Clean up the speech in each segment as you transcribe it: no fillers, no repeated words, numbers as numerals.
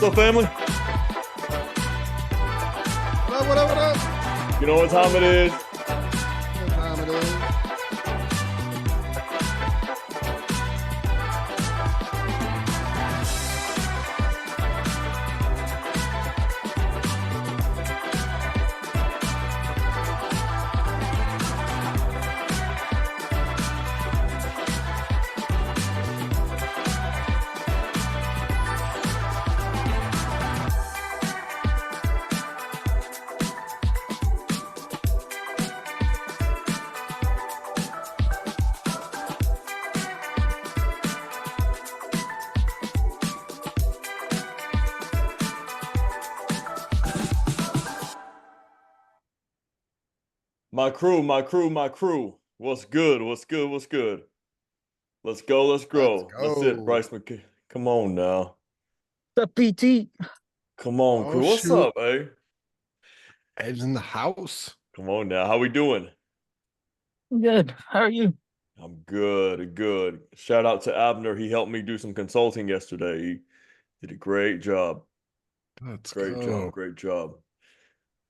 up, family? What up? You know what time it is. What time it is? My crew. What's good? What's good? What's good? Let's go. Let's Let's grow. That's it, go. Bryce McKay. Come on now. The PT. Come on, Oh crew. What's shoot. up, eh? Ed's in the house. Come on now. How we doing? Good. How are you? I'm good. Good. Shout out to Abner. He helped me do some consulting yesterday. He did a great job. Let's Great go. job. Great job.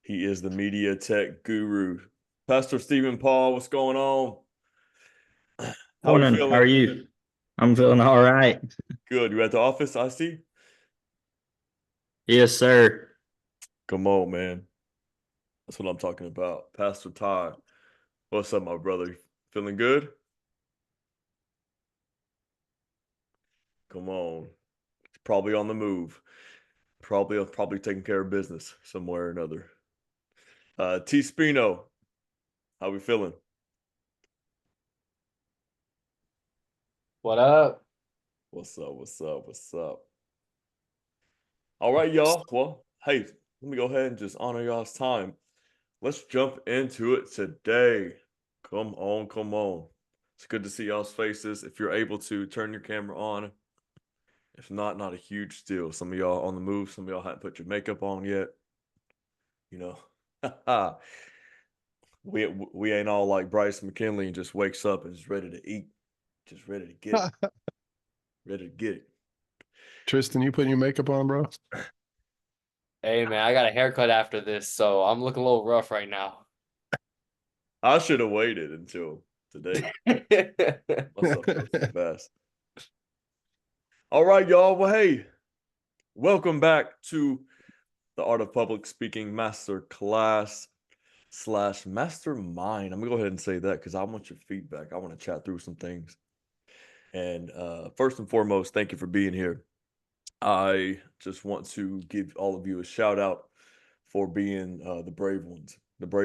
He is the media tech guru. Pastor Stephen Paul, what's going on? How we Morning. How are feeling? you? I'm feeling all right. Good. You at the office, I see? Yes, sir. Come on, man. That's what I'm talking about. Pastor Ty. What's up, my brother? Feeling good? Come on. Probably on the move. Probably taking care of business somewhere or another. T Spino, how we feeling? What up? What's up? What's up? What's up? All right, y'all. Well, hey, let me go ahead and just honor y'all's time. Let's jump into it today. Come on, come on. It's good to see y'all's faces. If you're able to turn your camera on. If not, not a huge deal. Some of y'all on the move. Some of y'all haven't put your makeup on yet. You know, we ain't all like Bryce McKinley and just wakes up and is ready to eat, just ready to get it, ready to get it. Tristan, you putting your makeup on, bro? Hey man, I got a haircut after this, so I'm looking a little rough right now. I should have waited until today. Myself go too fast. All right, y'all. Well, hey, welcome back to the Art of Public Speaking Masterclass / Mastermind. I'm gonna go ahead and say that because I want your feedback. I want to chat through some things. And first and foremost, thank you for being here. I just want to give all of you a shout out for being the brave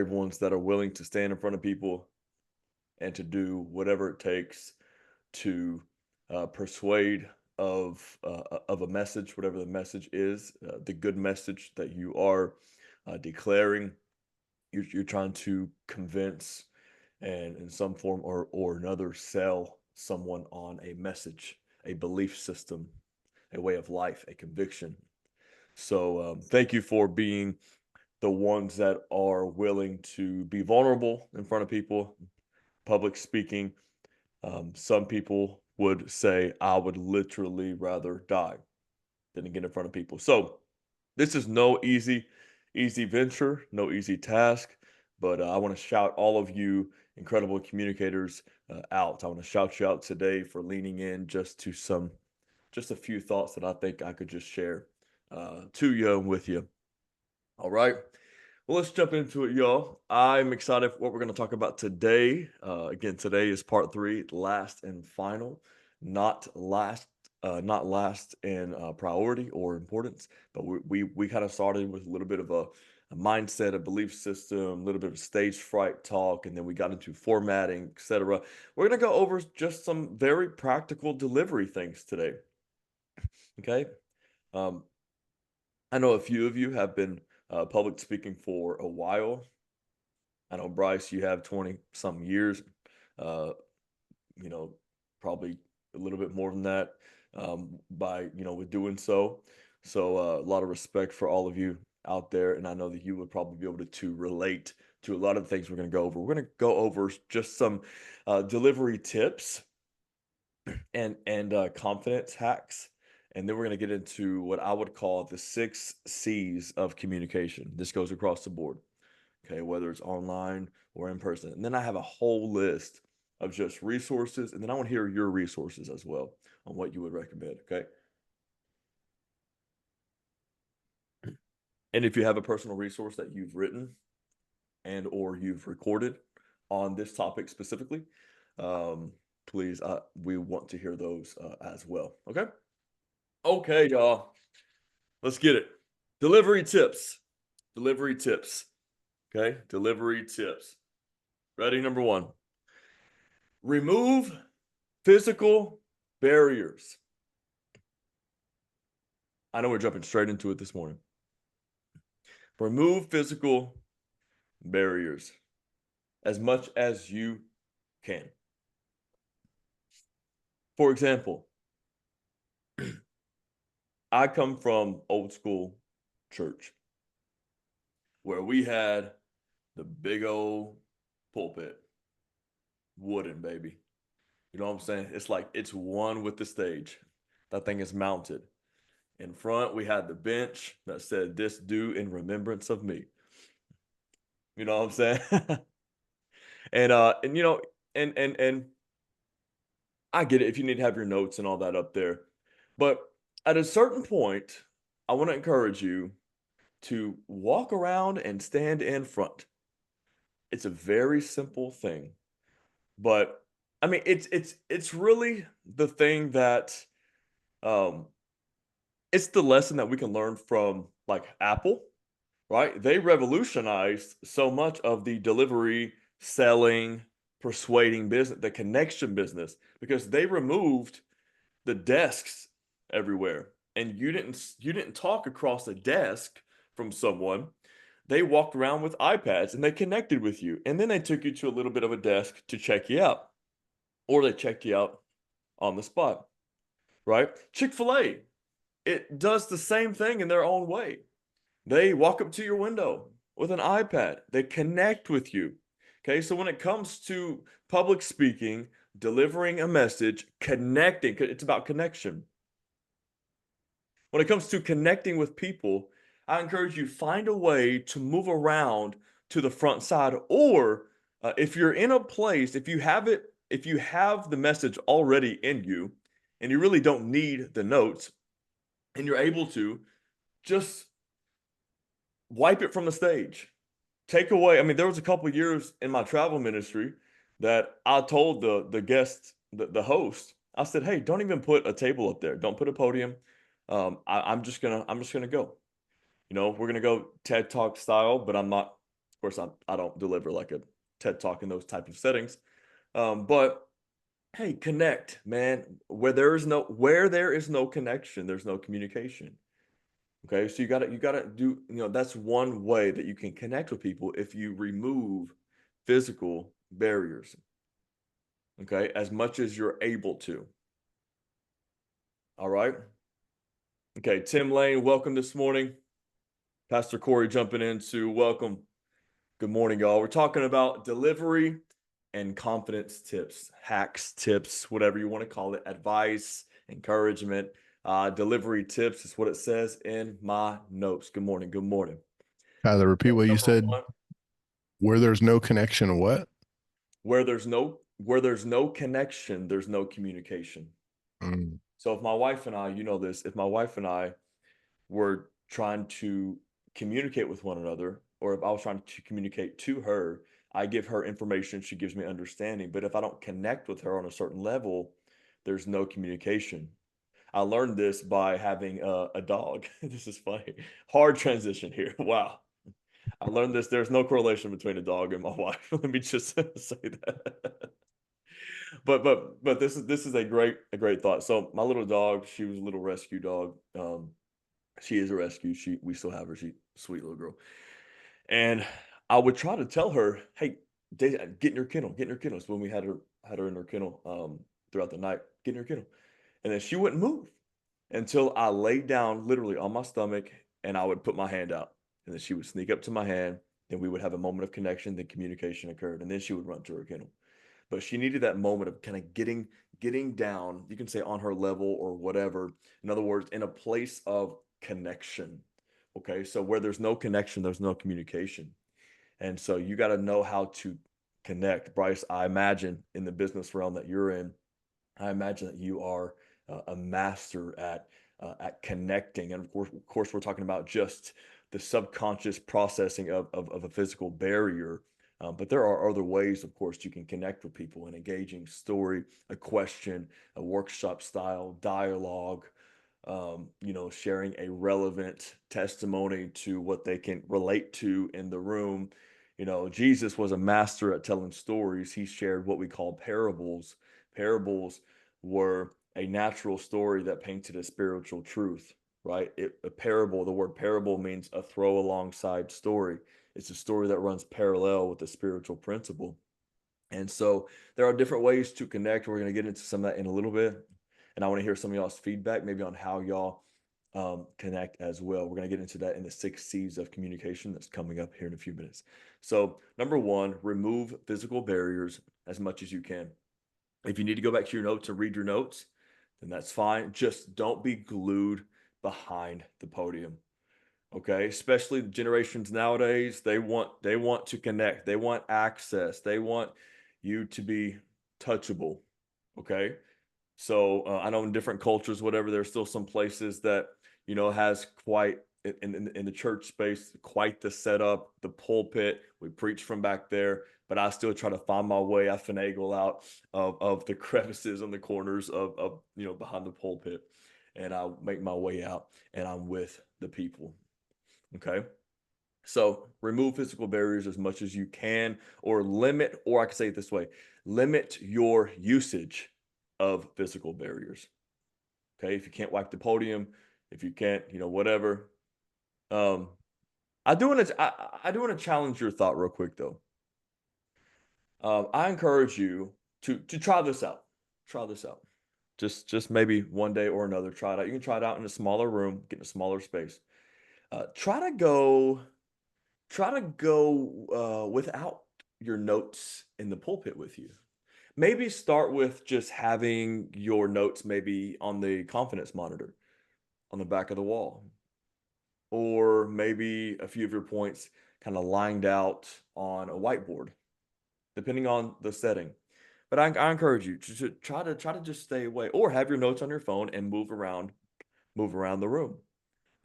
ones that are willing to stand in front of people and to do whatever it takes to persuade of a message, whatever the message is, the good message that you are declaring. You're trying to convince and in some form or another sell someone on a message, a belief system, a way of life, a conviction. So thank you for being the ones that are willing to be vulnerable in front of people, public speaking. Some people would say, I would literally rather die than to get in front of people. So this is no easy venture, no easy task, but I want to shout all of you incredible communicators out. I want to shout you out today for leaning in just a few thoughts that I think I could just share to you and with you. All right. Well, let's jump into it, y'all. I'm excited for what we're going to talk about today. Again, today is part 3, last and final, not last in priority or importance, but we kind of started with a little bit of a mindset, a belief system, a little bit of stage fright talk, and then we got into formatting, etc. We're going to go over just some very practical delivery things today. Okay. Um, I know a few of you have been public speaking for a while. I know, Bryce, you have 20 something years, uh, probably a little bit more than that with doing so. So a lot of respect for all of you out there. And I know that you would probably be able to relate to a lot of the things we're going to go over. We're going to go over just some delivery tips and confidence hacks And then we're going to get into what I would call the 6 C's of communication. This goes across the board, okay, whether it's online or in person. And then I have a whole list of just resources. And then I want to hear your resources as well on what you would recommend, okay? And if you have a personal resource that you've written and or you've recorded on this topic specifically, please, we want to hear those as well, okay? Okay, y'all. Let's get it. Delivery tips. Delivery tips. Okay, delivery tips. Ready? Number 1. Remove physical barriers. I know we're jumping straight into it this morning. Remove physical barriers as much as you can. For example, I come from old school church where we had the big old pulpit, wooden, baby. You know what I'm saying? It's like it's one with the stage. That thing is mounted. In front, we had the bench that said, "This do in remembrance of me." You know what I'm saying? And you know, and I get it if you need to have your notes and all that up there. But at a certain point, I want to encourage you to walk around and stand in front. It's a very simple thing, but I mean it's really the thing that um it's the lesson that we can learn from like Apple, right? They revolutionized so much of the delivery, selling, persuading business, the connection business, because they removed the desks everywhere. And you didn't talk across a desk from someone. They walked around with iPads and they connected with you. And then they took you to a little bit of a desk to check you out, or they checked you out on the spot, right? Chick-fil-A, it does the same thing in their own way. They walk up to your window with an iPad. They connect with you. Okay, so when it comes to public speaking, delivering a message, connecting, it's about connection. When it comes to connecting with people, I encourage you find a way to move around to the front side, or if you're in a place, if you have the message already in you, and you really don't need the notes, and you're able to just wipe it from the stage. Take away. I mean, there was a couple of years in my travel ministry that I told the guest, the host, I said, "Hey, don't even put a table up there. Don't put a podium. I'm just gonna go. You know, we're gonna go TED Talk style, but I'm not. Of course, I don't deliver like a TED Talk in those type of settings. But hey, connect, man. Where there is no connection, there's no communication. Okay, so you gotta do, that's one way that you can connect with people if you remove physical barriers. Okay, as much as you're able to. All right. Okay, Tim Lane, welcome this morning. Pastor Corey jumping in to welcome. Good morning, y'all. We're talking about delivery and confidence tips, hacks, tips, whatever you want to call it, advice, encouragement. Delivery tips is what it says in my notes. Good morning. Good morning. Tyler, repeat what you Number said. one, Where there's no connection, what? where there's no connection, there's no communication. Mm. So if my wife and I, you know this, if my wife and I were trying to communicate with one another, or if I was trying to communicate to her, I give her information, she gives me understanding. But if I don't connect with her on a certain level, there's no communication. I learned this by having a dog. This is funny. Hard transition here. Wow. I learned this. There's no correlation between a dog and my wife. Let me just say that. But this is a great thought. So my little dog, she was a little rescue dog. She is a rescue. We still have her. She's a sweet little girl. And I would try to tell her, "Hey, get in your kennel. Get in your kennel." So when we had her in her kennel throughout the night, get in your kennel, and then she wouldn't move until I laid down literally on my stomach, and I would put my hand out, and then she would sneak up to my hand. Then we would have a moment of connection. Then communication occurred, and then she would run to her kennel. but she needed that moment of kind of getting down, you can say on her level or whatever. In other words, in a place of connection. Okay. So where there's no connection, there's no communication. And so you got to know how to connect. Bryce, I imagine in the business realm that you're in, I imagine that you are a master at connecting. And of course, we're talking about just the subconscious processing of a physical barrier. But there are other ways, of course, you can connect with people: an engaging story, a question, a workshop style dialogue, sharing a relevant testimony to what they can relate to in the room. Jesus was a master at telling stories. He shared what we call parables. Parables were a natural story that painted a spiritual truth, right? A parable, the word parable means a throw alongside story. It's a story that runs parallel with a spiritual principle. And so there are different ways to connect. We're going to get into some of that in a little bit. And I want to hear some of y'all's feedback, maybe on how y'all connect as well. We're going to get into that in the 6 C's of communication that's coming up here in a few minutes. So, number one, remove physical barriers as much as you can. If you need to go back to your notes and read your notes, then that's fine. Just don't be glued behind the podium. Okay, especially the generations nowadays, they want to connect. They want access. They want you to be touchable. Okay, so I know in different cultures, whatever, there's still some places that has quite in the church space quite the setup, the pulpit. We preach from back there, but I still try to find my way. I finagle out of the crevices on the corners of behind the pulpit, and I make my way out, and I'm with the people. Okay. So remove physical barriers as much as you can, or limit, or I can say it this way: limit your usage of physical barriers. Okay. If you can't wipe the podium, if you can't, whatever. I do want to challenge your thought real quick though. I encourage you to try this out. Try this out. Just maybe one day or another, try it out. You can try it out in a smaller room, get in a smaller space. Try to go without your notes in the pulpit with you. Maybe start with just having your notes maybe on the confidence monitor on the back of the wall, or maybe a few of your points kind of lined out on a whiteboard, depending on the setting. But I encourage you to try to just stay away, or have your notes on your phone and move around the room.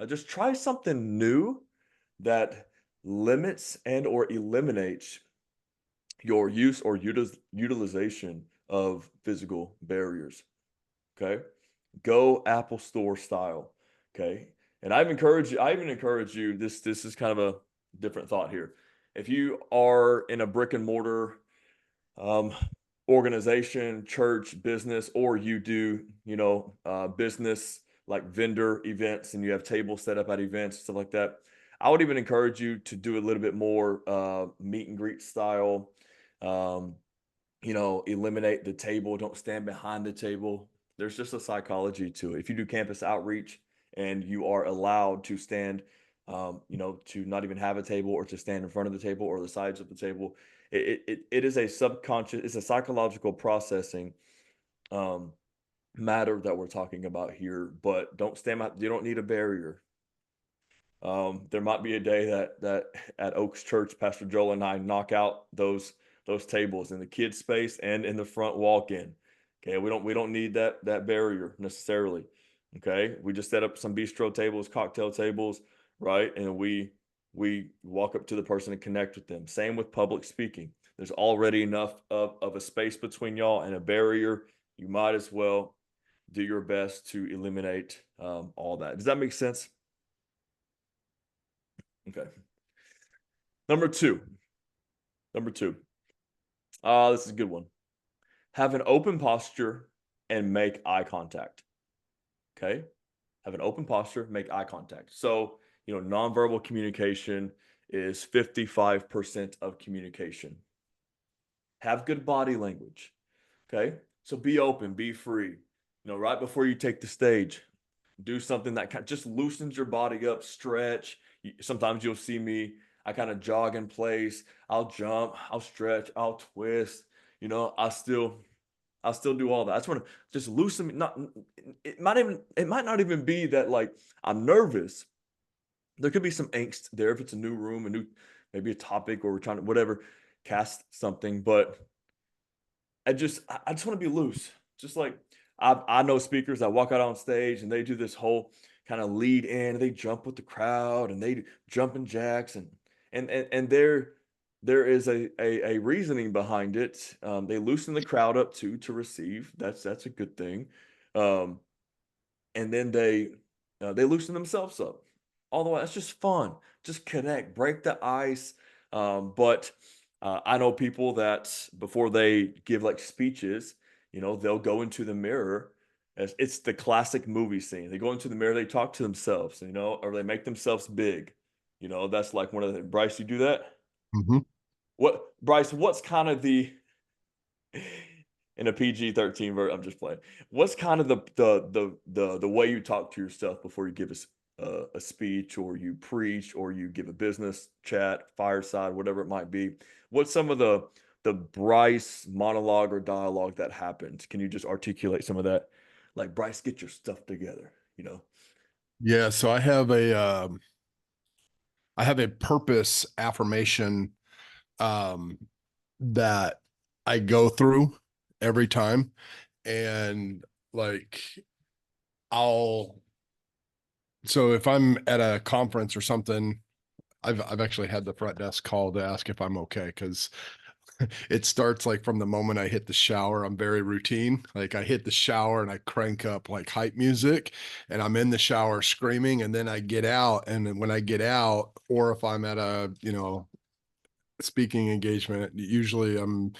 Just try something new that limits and or eliminates your use or utilization of physical barriers. Okay. Go Apple Store style. Okay. And I even encourage you, this is kind of a different thought here. If you are in a brick and mortar organization, church, business, or you do, business like vendor events, and you have tables set up at events, stuff like that, I would even encourage you to do a little bit more meet and greet style. Eliminate the table. Don't stand behind the table. There's just a psychology to it. If you do campus outreach and you are allowed to stand, to not even have a table, or to stand in front of the table or the sides of the table, it is a subconscious, it's a psychological processing matter that we're talking about here. But don't stand out. You don't need a barrier. There might be a day that at Oaks Church, Pastor Joel and I knock out those tables in the kids space and in the front walk-in. Okay, we don't need that barrier necessarily. Okay, we just set up some bistro tables, cocktail tables, right? And we walk up to the person and connect with them. Same with public speaking. There's already enough of a space between y'all and a barrier. You might as well do your best to eliminate all that. Does that make sense? Okay. Number two. This is a good one. Have an open posture and make eye contact. Okay. Have an open posture, make eye contact. So, nonverbal communication is 55% of communication. Have good body language. Okay. So be open, be free. Right before you take the stage, do something that kind of just loosens your body up, stretch. Sometimes you'll see me, I kind of jog in place. I'll jump, I'll stretch, I'll twist. I still do all that. I just want to just loosen. Not it might not even be that like I'm nervous. There could be some angst there if it's a new room, maybe a topic, or we're trying to whatever cast something. But I just want to be loose. Just like I know speakers that walk out on stage and they do this whole kind of lead in, and they jump with the crowd and they do jumping jacks and there is a reasoning behind it. They loosen the crowd up too to receive. That's a good thing. Um, and then they loosen themselves up. All the way, that's just fun. Just connect, break the ice. But I know people that before they give like speeches, they'll go into the mirror. It's the classic movie scene. They go into the mirror, they talk to themselves, or they make themselves big. That's like one of the Bryce, you do that? Mm-hmm. What Bryce, what's kind of the in a PG-13 version? I'm just playing. What's kind of the way you talk to yourself before you give a speech, or you preach, or you give a business chat, fireside, whatever it might be? What's some of the Bryce monologue or dialogue that happens? Can you just articulate some of that? Like, Bryce, get your stuff together, Yeah. So I have a purpose affirmation um, that I go through every time. And like, I'll, so if I'm at a conference or something, I've actually had the front desk call to ask if I'm okay, because it starts like from the moment I hit the shower. I'm very routine. Like I hit the shower and I crank up like hype music, and I'm in the shower screaming, and then I get out. And then when I get out, or if I'm at a, speaking engagement, usually I'm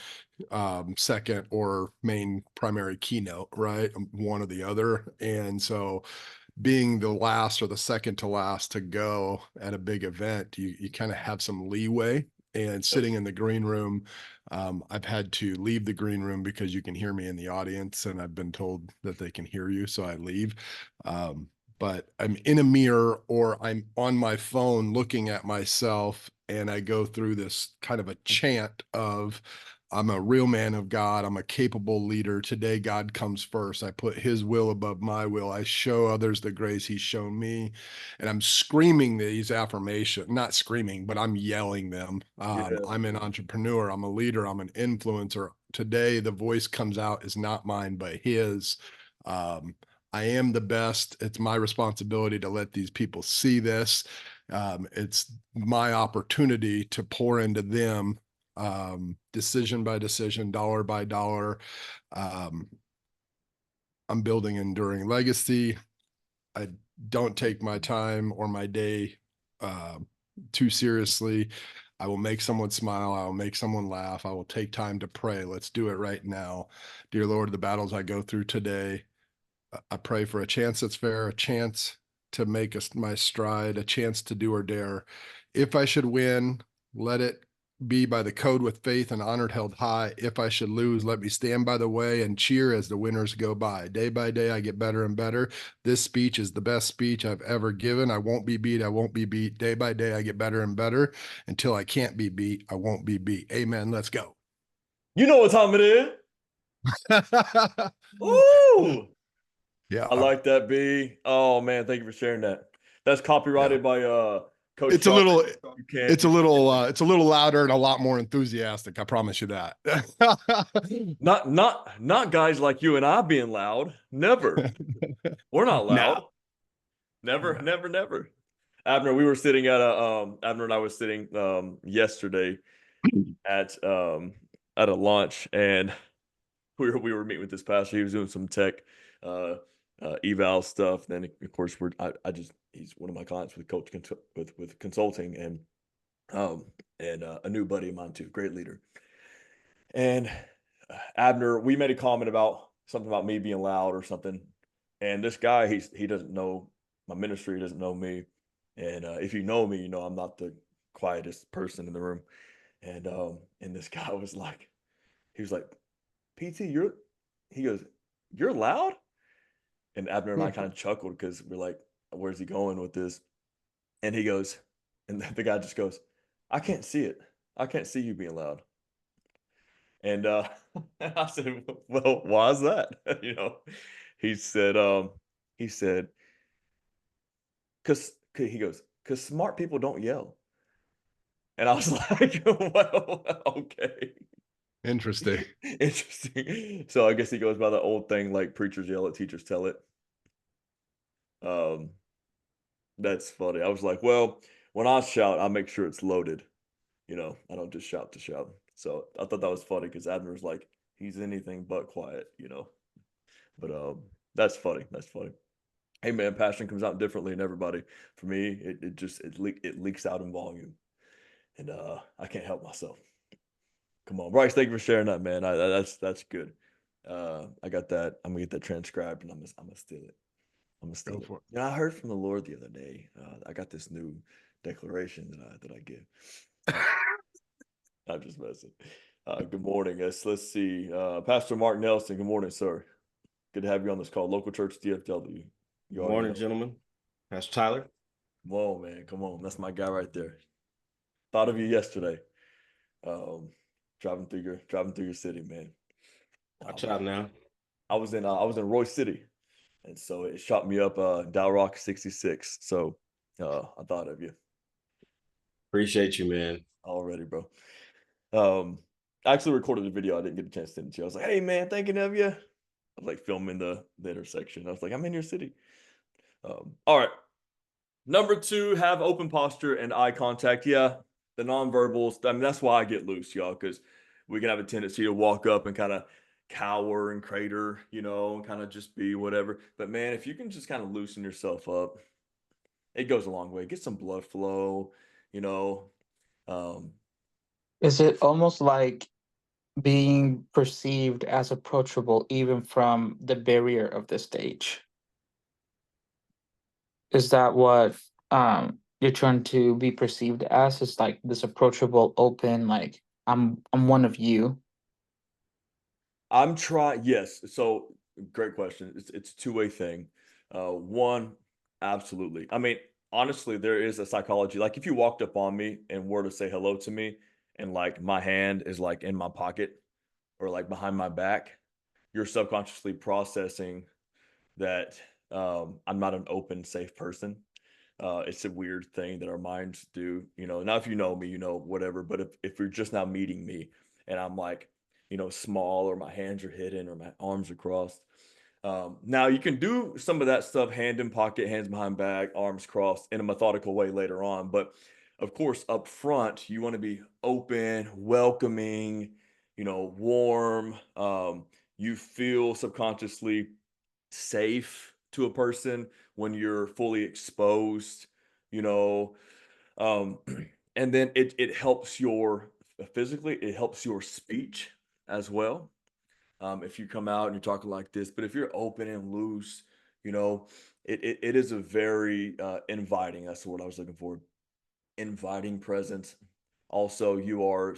second or main primary keynote, right? One or the other. And so being the last or the second to last to go at a big event, you kind of have some leeway. And Yep. sitting in the green room, I've had to leave the green room because you can hear me in the audience, and I've been told that they can hear you, so I leave. But I'm in a mirror, or I'm on my phone looking at myself, and I go through this kind of a chant of, I'm a real man of God. I'm a capable leader. Today, God comes first. I put his will above my will. I show others the grace he's shown me. And I'm screaming these affirmations, not screaming, but I'm yelling them. Yeah. I'm an entrepreneur. I'm a leader. I'm an influencer. Today, the voice comes out is not mine, but his. I am the best. It's my responsibility to let these people see this. It's my opportunity to pour into them, decision by decision, dollar by dollar. Um, I'm building enduring legacy. I don't take my time or my day uh, too seriously. I will make someone smile. I will make someone laugh. I will take time to pray. Let's do it right now. Dear Lord, the battles I go through today, I pray for a chance that's fair, a chance to make my stride, a chance to do or dare. If I should win, let it be by the code with faith and honored held high. If I should lose, let me stand by the way and cheer as the winners go by. Day by day, I get better and better. This speech is the best speech I've ever given. I won't be beat. I won't be beat. Day by day, I get better and better until I can't be beat. I won't be beat. Amen. Let's go. You know what time it is. Ooh. Yeah. I like that, B. Oh man, thank you for sharing that. That's copyrighted by Coach It's a Sean. little, You can't. it's a little louder and a lot more enthusiastic. I promise you that. Not guys like you and I being loud. Never. We're not loud. No. Never, never, never. Abner, we were sitting at a Abner and I was sitting yesterday at a lunch, and we were meeting with this pastor. He was doing some tech uh eval stuff. Then of course he's one of my clients with with consulting, and a new buddy of mine too, great leader. And Abner, we made a comment about something about me being loud or something. And this guy, he doesn't know my ministry, he doesn't know me. And if you know me, you know I'm not the quietest person in the room. And this guy was like, he was like, PT, he goes, you're loud? And Abner and I kind of chuckled because we're like, where's he going with this? And he goes, and the guy just goes, I can't see it. I can't see you being loud. And I said, well, why is that? You know, he said, he said, he goes, because smart people don't yell. And I was like, well, okay. Interesting. Interesting. So I guess he goes by the old thing, like preachers yell it, teachers tell it. Um, that's funny. I was like, well, when I shout, I make sure it's loaded. You know, I don't just shout to shout. So I thought that was funny because Abner was like, he's anything but quiet, you know. But that's funny. That's funny. Hey man, passion comes out differently in everybody. For me, it just it leaks out in volume, and I can't help myself. Come on, Bryce. Thank you for sharing that, man. That's good. I got that. I'm gonna get that transcribed, and I'm gonna steal it. I'm gonna steal Go it. for it. You know, I heard from the Lord the other day. I got this new declaration that I give. I'm just messing. Good morning. Let's see. Pastor Mark Nelson. Good morning, sir. Good to have you on this call. Local church DFW. You Good already morning, know. gentlemen. Pastor Tyler. Come on, man. Come on. That's my guy right there. Thought of you yesterday. Driving through your city, man. Watch out now. I was in Roy City, and so it shot me up Dow Rock 66. So I thought of you Appreciate you, man. already, bro. I actually recorded a video. I didn't get a chance to send it to you. I was like, hey man, thinking of you. I was like filming the intersection. I was like, I'm in your city. All right. Number 2, have open posture and eye contact. Yeah, the nonverbals. I mean, that's why I get loose, y'all, because we can have a tendency to walk up and kind of cower and crater, you know, and kind of just be whatever. But man, if you can just kind of loosen yourself up, it goes a long way. Get some blood flow, you know. Um, Is it almost like being perceived as approachable even from the barrier of the stage? Is that what you're trying to be perceived as? Is like this approachable, open, like I'm one of you. I'm trying. Yes. So great question. It's a two-way thing. One, absolutely. I mean, honestly, there is a psychology. Like if you walked up on me and were to say hello to me, and like my hand is like in my pocket or like behind my back, you're subconsciously processing that I'm not an open, safe person. It's a weird thing that our minds do, you know. Now, if you know me, you know, whatever. But if you're just now meeting me and I'm like, you know, small or my hands are hidden or my arms are crossed, now you can do some of that stuff, hand in pocket, hands behind back, arms crossed in a methodical way later on. But of course, up front, you want to be open, welcoming, you know, warm. You feel subconsciously safe to a person when you're fully exposed, you know. um and then it helps your physically, it helps your speech as well. If you come out and you're talking like this, but if you're open and loose, you know, it is a very inviting, that's what I was looking for, inviting presence. Also, you are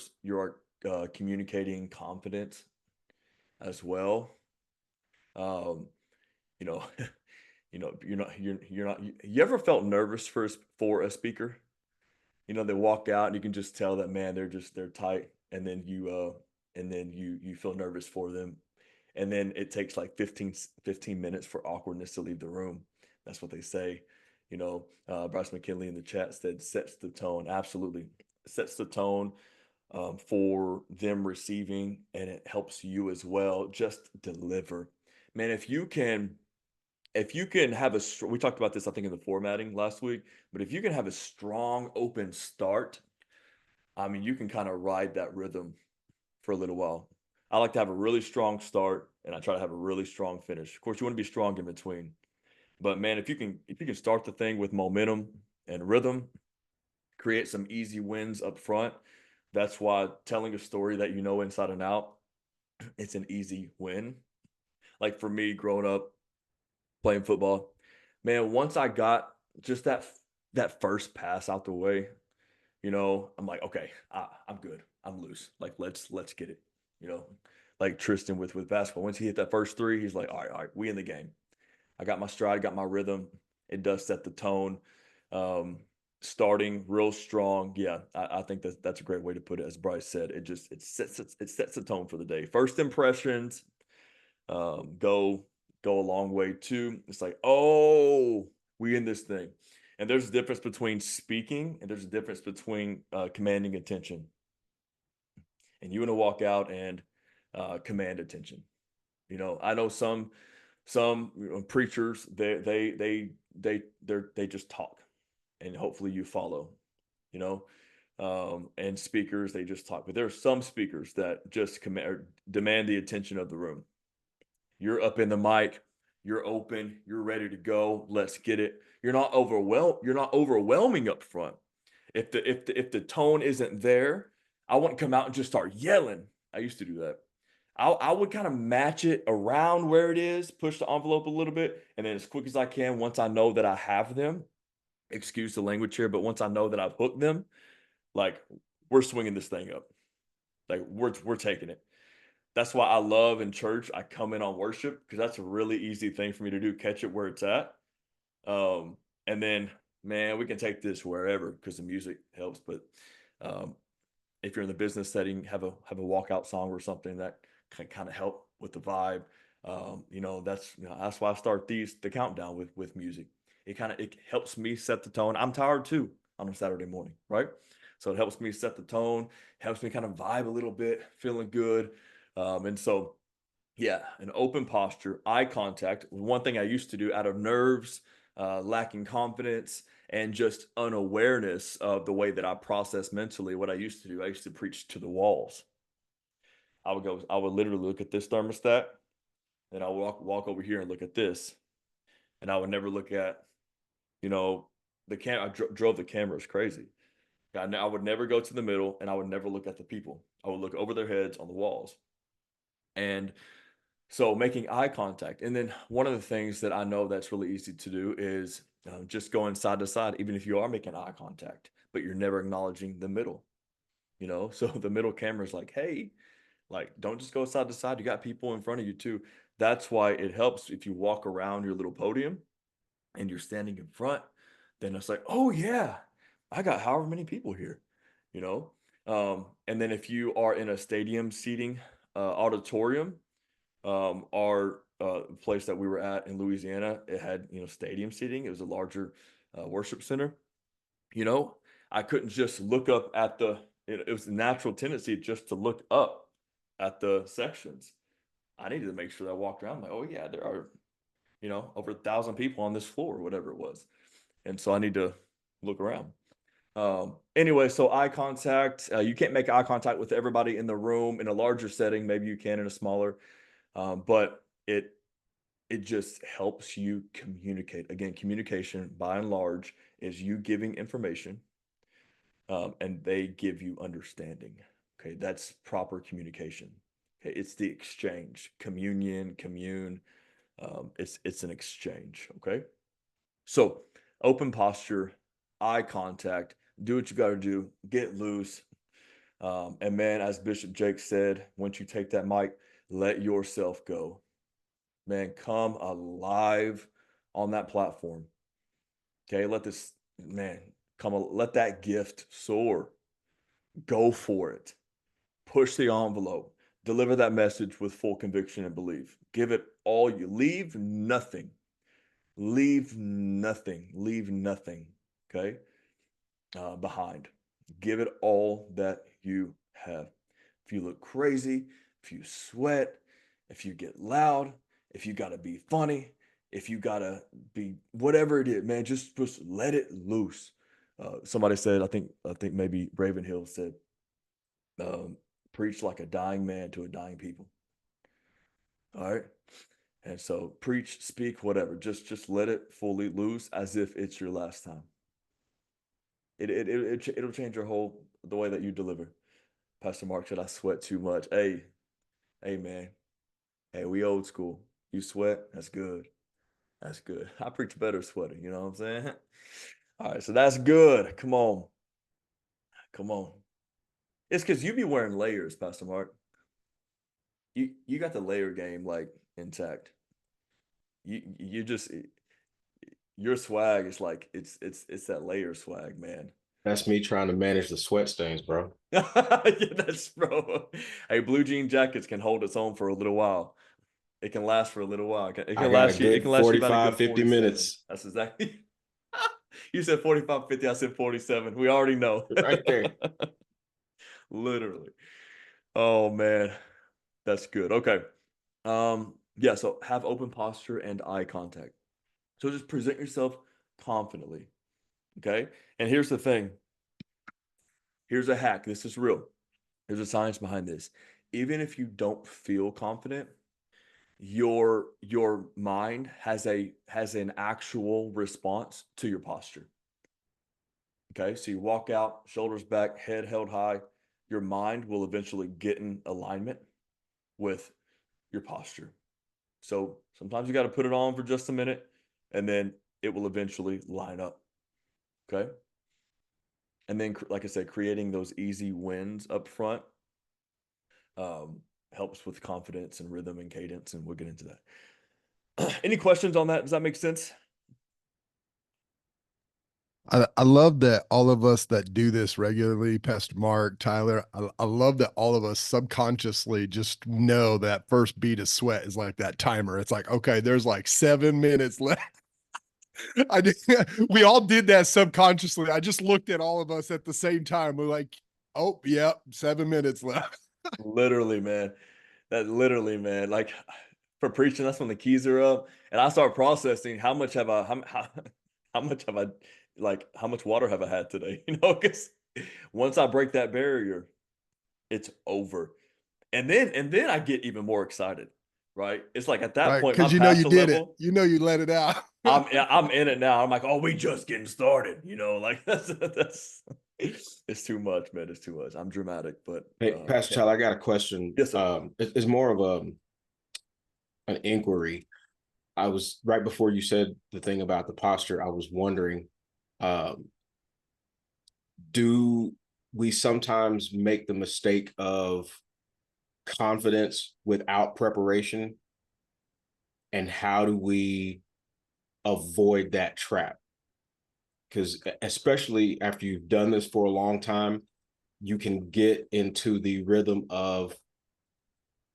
communicating confidence as well. um you know, you know, you're not you ever felt nervous for a speaker? You know, they walk out and you can just tell that, man, they're tight, and then you feel nervous for them, and then it takes like 15 minutes for awkwardness to leave the room. That's what they say. You know, Bryce McKinley in the chat said sets the tone. Absolutely sets the tone for them receiving, and it helps you as well. Just deliver, man. If you can have we talked about this, I think, in the formatting last week, but if you can have a strong open start, I mean, you can kind of ride that rhythm for a little while. I like to have a really strong start, and I try to have a really strong finish. Of course, you want to be strong in between, but man, if you can start the thing with momentum and rhythm, create some easy wins up front. That's why telling a story that you know inside and out, it's an easy win. Like for me, growing up playing football, man, once I got just that first pass out the way, you know, I'm like, okay, I'm good. I'm loose. Like let's get it. You know, like Tristan with basketball. Once he hit that first three, he's like, all right, we in the game. I got my stride, got my rhythm. It does set the tone. Um, starting real strong. Yeah, I think that's a great way to put it. As Bryce said, it sets a tone for the day. First impressions go a long way too. It's like, oh, we in this thing. And there's a difference between speaking and there's a difference between commanding attention. And you want to walk out and command attention. You know, I know some preachers they just talk, and hopefully you follow. You know, and speakers they just talk, but there are some speakers that just demand the attention of the room. You're up in the mic, you're open, you're ready to go. Let's get it. You're not overwhelmed. You're not overwhelming up front. If the tone isn't there, I wouldn't come out and just start yelling. I used to do that. I would kind of match it around where it is, push the envelope a little bit, and then as quick as I can, once I know that I have them, excuse the language here, but once I know that I've hooked them, like we're swinging this thing up, like we're taking it. That's why I love in church. I come in on worship because that's a really easy thing for me to do. Catch it where it's at, and then man, we can take this wherever because the music helps. But um, if you're in the business setting, have a walkout song or something that can kind of help with the vibe. That's why I start the countdown with music. It helps me set the tone. I'm tired too on a Saturday morning, right? So it helps me set the tone, helps me kind of vibe a little bit, feeling good. And so yeah, an open posture, eye contact. One thing I used to do out of nerves, lacking confidence, and just unawareness of the way that I process mentally. What I used to do, I used to preach to the walls. I would literally look at this thermostat, and I would walk over here and look at this, and I would never look at, the I drove the cameras crazy. I would never go to the middle, and I would never look at the people. I would look over their heads on the walls, and so making eye contact. And then one of the things that I know that's really easy to do is just going side to side, even if you are making eye contact, but you're never acknowledging the middle. So the middle camera is like, hey, like don't just go side to side. You got people in front of you too. That's why it helps if you walk around your little podium and you're standing in front. Then it's like, oh yeah, I got however many people here, you know. And then if you are in a stadium seating auditorium, our place that we were at in Louisiana, it had, stadium seating. It was a larger worship center. You know, I couldn't just look up at it was a natural tendency just to look up at the sections. I needed to make sure that I walked around like, oh yeah, there are, over 1,000 people on this floor, or whatever it was. And so I need to look around. Anyway, so eye contact, you can't make eye contact with everybody in the room in a larger setting. Maybe you can in a smaller. But it just helps you communicate. Again, communication by and large is you giving information, and they give you understanding. Okay, that's proper communication. Okay, it's the exchange, commune. It's an exchange. Okay, so open posture, eye contact. Do what you got to do. Get loose. And man, as Bishop Jake said, once you take that mic, let yourself go. Man, come alive on that platform. Okay, let that gift soar. Go for it. Push the envelope. Deliver that message with full conviction and belief. Give it all you. Leave nothing. Leave nothing. Leave nothing. Okay, behind. Give it all that you have. If you look crazy, if you sweat, if you get loud, if you got to be funny, if you got to be whatever it is, man, just let it loose. Somebody said, I think maybe Ravenhill said, preach like a dying man to a dying people. All right. And so preach, speak, whatever. Just let it fully loose as if it's your last time. It'll change the way that you deliver. Pastor Mark said, I sweat too much. Hey, man. Hey, we old school. You sweat? That's good. That's good. I preach better sweating. You know what I'm saying? All right. So that's good. Come on. Come on. It's because you be wearing layers, Pastor Mark. You got the layer game like intact. You your swag is like it's that layer swag, man. That's me trying to manage the sweat stains, bro. Yeah, that's bro. Hey, blue jean jackets can hold its own for a little while. It can last for a little while. It I can got a last you. It good can last you about a 45, good 50 47. minutes That's exactly. You said 45, 50. I said 47. We already know. right there. Literally. Oh man, that's good. Okay. Yeah. So have open posture and eye contact. So just present yourself confidently. Okay. And here's the thing. Here's a hack. This is real. There's a science behind this. Even if you don't feel confident, your mind has an actual response to your posture. Okay, so you walk out, shoulders back, head held high. Your mind will eventually get in alignment with your posture. So sometimes you got to put it on for just a minute, and then it will eventually line up. Okay, and then like I said, creating those easy wins up front helps with confidence and rhythm and cadence, and we'll get into that. Any questions on that? Does that make sense? I love that all of us that do this regularly, Pastor Mark, Tyler, I love that all of us subconsciously just know that first beat of sweat is like that timer. It's like, okay, there's like 7 minutes left. I did, we all did that subconsciously. I just looked at all of us at the same time. We're like, oh, yep, 7 minutes left. Literally, man. That literally, man. Like for preaching, that's when the keys are up, and I start processing how much have I how much have I like how much water have I had today? You know, because once I break that barrier, it's over, and then I get even more excited. Right? It's like at that Right. point, my Because you know you passion did it. level. You know you let it out. I'm in it now. I'm like, oh, we just getting started. You know, like that's it's too much, man. It's too much. I'm dramatic, but Hey, Pastor yeah. Tyler, I got a question. Yes, sir. It's more of an inquiry. I was right before you said the thing about the posture. I was wondering, um, do we sometimes make the mistake of confidence without preparation? And how do we avoid that trap? Because especially after you've done this for a long time, you can get into the rhythm of,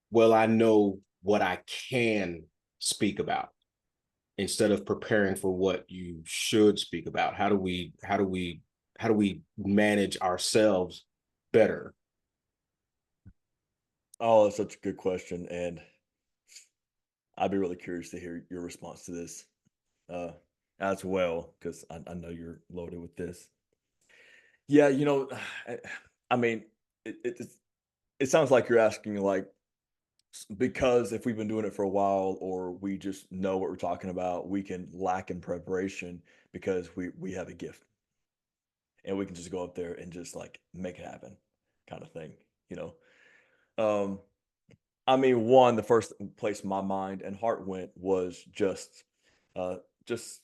well, I know what I can speak about instead of preparing for what you should speak about. How do we manage ourselves better? Oh, that's such a good question, and I'd be really curious to hear your response to this uh, as well, because I know you're loaded with this. Yeah, I, I mean, it sounds like you're asking like because if we've been doing it for a while, or we just know what we're talking about, we can lack in preparation because we have a gift, and we can just go up there and just like make it happen, kind of thing, you know. Um, I mean, one, the first place my mind and heart went was uh, just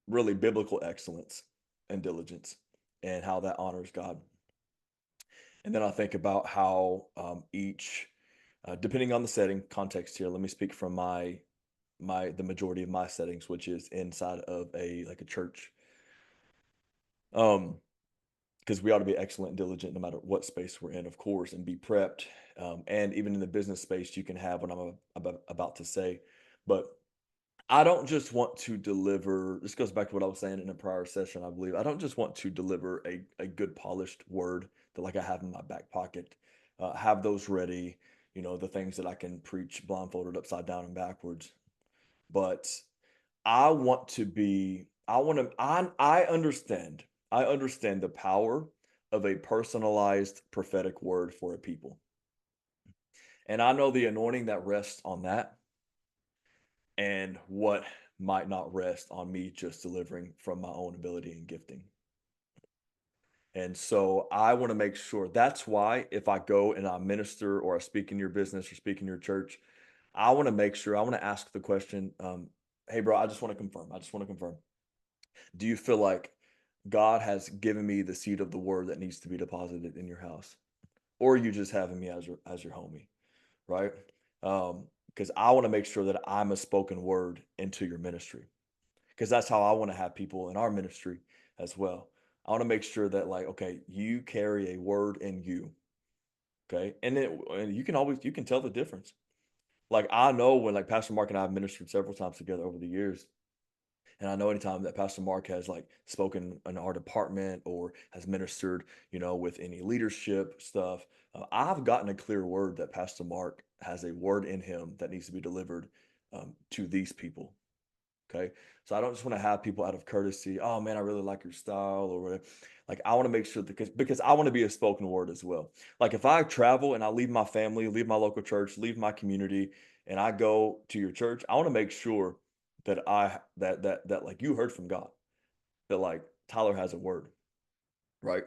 really biblical excellence and diligence, and how that honors God. And then I think about how depending on the setting, context here. Let me speak from the majority of my settings, which is inside of a church. Um, because we ought to be excellent and diligent no matter what space we're in, of course, and be prepped. And even in the business space, you can have what I'm about to say. But I don't just want to deliver. This goes back to what I was saying in a prior session, I believe. I don't just want to deliver a good polished word that like I have in my back pocket. Have those ready, the things that I can preach blindfolded upside down and backwards. But I understand. I understand the power of a personalized prophetic word for a people. And I know the anointing that rests on that, and what might not rest on me just delivering from my own ability and gifting. And so I want to make sure that's why if I go and I minister or I speak in your business or speak in your church, I want to make sure, I want to ask the question, hey, bro, I just want to confirm. Do you feel like God has given me the seed of the word that needs to be deposited in your house? Or are you just having me as your homie? Right? Because I want to make sure that I'm a spoken word into your ministry. because that's how I want to have people in our ministry as well. I want to make sure that, like, okay, you carry a word in you. Okay. And you can tell the difference. Like, I know when, like, Pastor Mark and I have ministered several times together over the years. And I know anytime that Pastor Mark has, like, spoken in our department or has ministered, with any leadership stuff, I've gotten a clear word that Pastor Mark has a word in him that needs to be delivered to these people. Okay. So I don't just want to have people out of courtesy. Oh man, I really like your style or whatever. Like, I want to make sure that, because I want to be a spoken word as well. Like, if I travel and I leave my family, leave my local church, leave my community, and I go to your church, I want to make sure that that like you heard from God, that, like, Tyler has a word, right?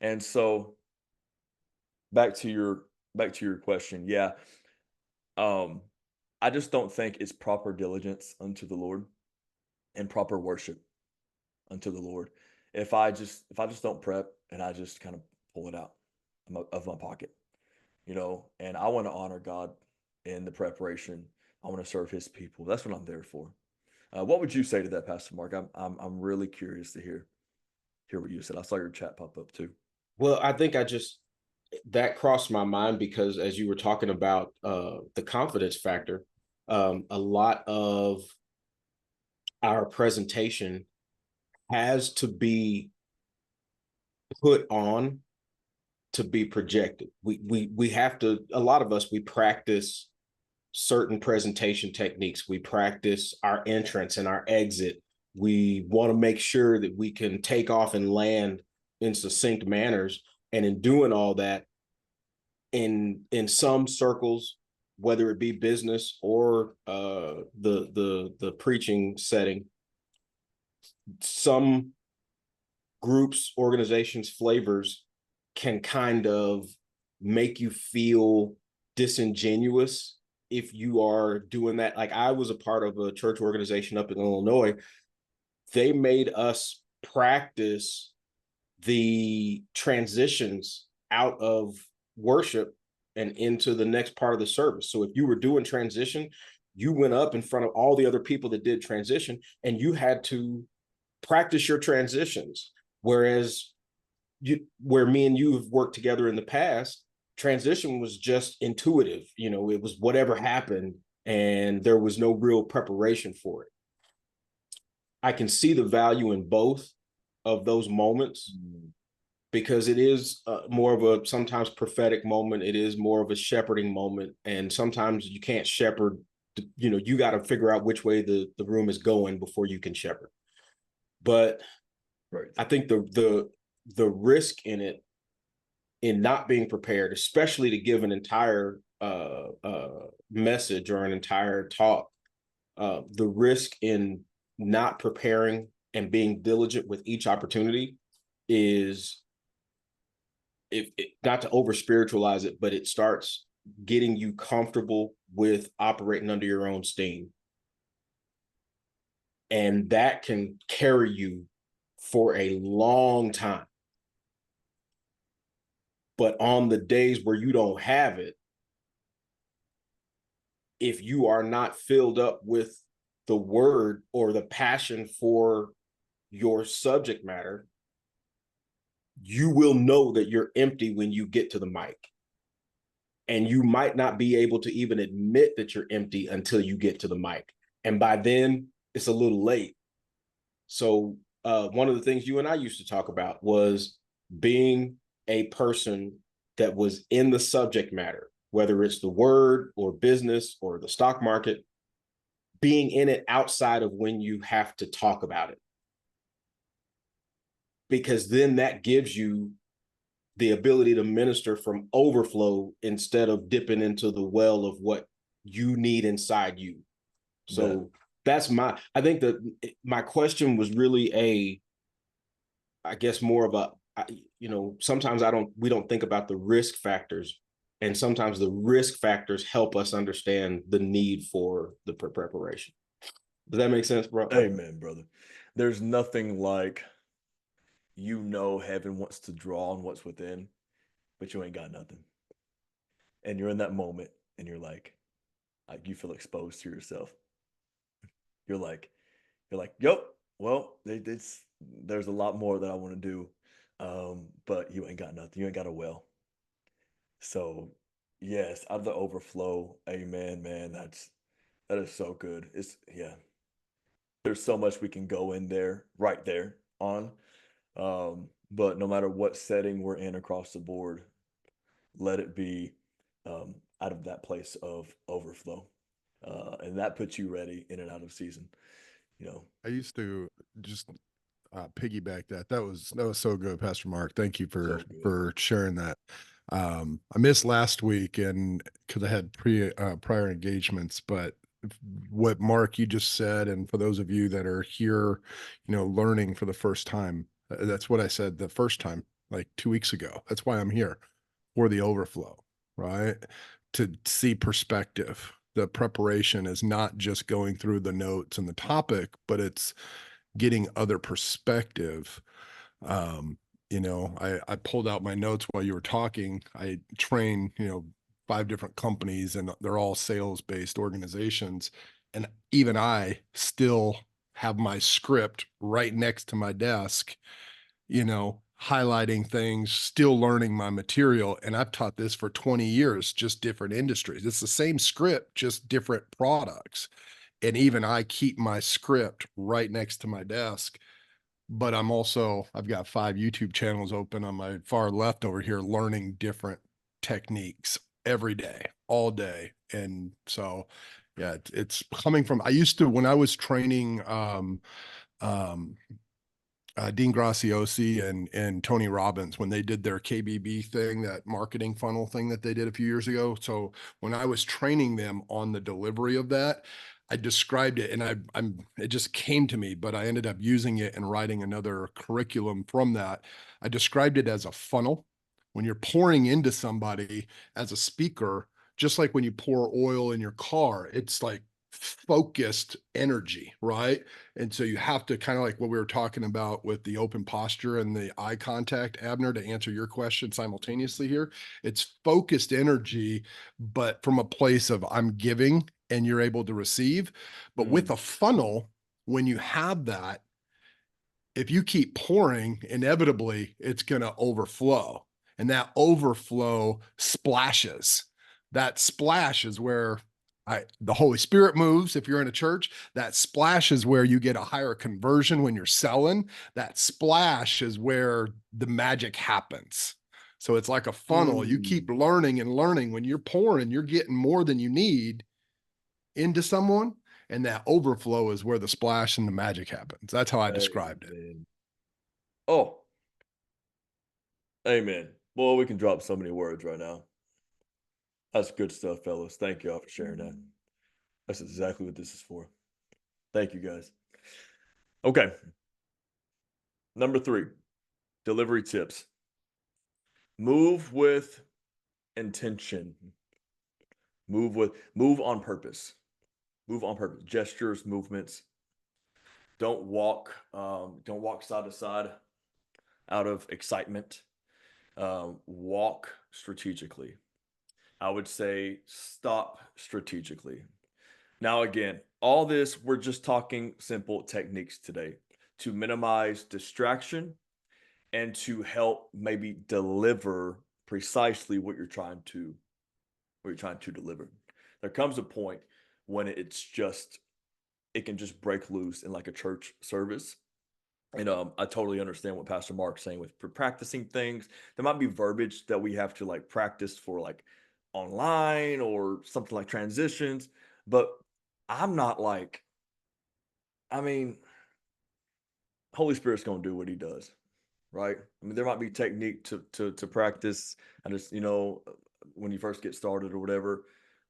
And so back to your question. Yeah. Um, I just don't think it's proper diligence unto the Lord and proper worship unto the Lord if I just don't prep and I just kind of pull it out of my pocket, and I want to honor God in the preparation. I want to serve His people. That's what I'm there for. What would you say to that, Pastor Mark? I'm really curious to hear what you said. I saw your chat pop up too. Well, I think that crossed my mind because as you were talking about the confidence factor, a lot of our presentation has to be put on to be projected. We have to, a lot of us, we practice certain presentation techniques. We practice our entrance and our exit. We want to make sure that we can take off and land in succinct manners. And in doing all that, in some circles, whether it be business or the preaching setting, some groups, organizations, flavors can kind of make you feel disingenuous if you are doing that. Like, I was a part of a church organization up in Illinois. They made us practice the transitions out of worship and into the next part of the service. So if you were doing transition, you went up in front of all the other people that did transition and you had to practice your transitions. Whereas where me and you have worked together in the past, transition was just intuitive. It was whatever happened and there was no real preparation for it. I can see the value in both of those moments because it is more of a sometimes prophetic moment. It is more of a shepherding moment. And sometimes you can't shepherd, you got to figure out which way the room is going before you can shepherd. But Right. I think the risk in it, in not being prepared, especially to give an entire message or an entire talk, the risk in not preparing and being diligent with each opportunity is, not to over spiritualize it, but it starts getting you comfortable with operating under your own steam. And that can carry you for a long time. But on the days where you don't have it, if you are not filled up with the word or the passion for your subject matter, you will know that you're empty when you get to the mic. And you might not be able to even admit that you're empty until you get to the mic. And by then, it's a little late. So one of the things you and I used to talk about was being a person that was in the subject matter, whether it's the word or business or the stock market, being in it outside of when you have to talk about it. Because then that gives you the ability to minister from overflow instead of dipping into the well of what you need inside you. So that's I think that my question was really I guess more of sometimes we don't think about the risk factors, and sometimes the risk factors help us understand the need for the preparation. Does that make sense, bro? Amen, brother. There's nothing like, heaven wants to draw on what's within, but you ain't got nothing. And you're in that moment and you're like you feel exposed to yourself. You're like, you're like, yep, well, there's a lot more that I want to do. But you ain't got nothing. You ain't got a well. So yes, out of the overflow, amen, man. That is so good. It's yeah. There's so much we can go in there, right there on. But no matter what setting we're in across the board, let it be out of that place of overflow. And that puts you ready in and out of season. You know, I used to just piggyback that. That was so good, Pastor Mark. Thank you so good. for sharing that. I missed last week and because I had prior engagements, but what Mark you just said, and for those of you that are here, learning for the first time, that's what I said the first time, like 2 weeks ago. That's why I'm here, for the overflow, right? To see perspective. The preparation is not just going through the notes and the topic, but it's getting other perspective. Um, I pulled out my notes while you were talking. I train, 5 different companies and they're all sales-based organizations. And even I still have my script right next to my desk, highlighting things, still learning my material. And I've taught this for 20 years, just different industries. It's the same script, just different products. And even I keep my script right next to my desk. But I've got 5 YouTube channels open on my far left over here, learning different techniques every day, all day. And so, yeah, it's coming from, I used to, when I was training, um, Dean Graciosi and Tony Robbins, when they did their KBB thing, that marketing funnel thing that they did a few years ago. So when I was training them on the delivery of that, I described it and it just came to me, but I ended up using it and writing another curriculum from that. I described it as a funnel. When you're pouring into somebody as a speaker, just like when you pour oil in your car, it's like focused energy, right? And so you have to kind of like what we were talking about with the open posture and the eye contact, Abner, to answer your question simultaneously here. It's focused energy, but from a place of I'm giving and you're able to receive. But with a funnel, when you have that, if you keep pouring, inevitably it's going to overflow. And that overflow splashes. That splash is where the Holy Spirit moves. If you're in a church, that splash is where you get a higher conversion when you're selling. That splash is where the magic happens. So it's like a funnel. You keep learning and learning. When you're pouring, you're getting more than you need into someone. And that overflow is where the splash and the magic happens. That's how I described it. Oh, amen. Boy, we can drop so many words right now. That's good stuff, fellas. Thank y'all for sharing that. That's exactly what this is for. Thank you, guys. Okay. Number 3, delivery tips. Move with intention. Move on purpose. Move on purpose. Gestures, movements. Don't walk side to side out of excitement. Walk strategically. I would say stop strategically. Now, again, all this, we're just talking simple techniques today to minimize distraction and to help maybe deliver precisely what you're trying to deliver. There comes a point when it can just break loose in like a church service. And I totally understand what Pastor Mark's saying with practicing things. There might be verbiage that we have to like practice for like online or something like transitions, but I'm not like, I mean, Holy Spirit's gonna do what he does, right? I mean, there might be technique to practice. I just, when you first get started or whatever,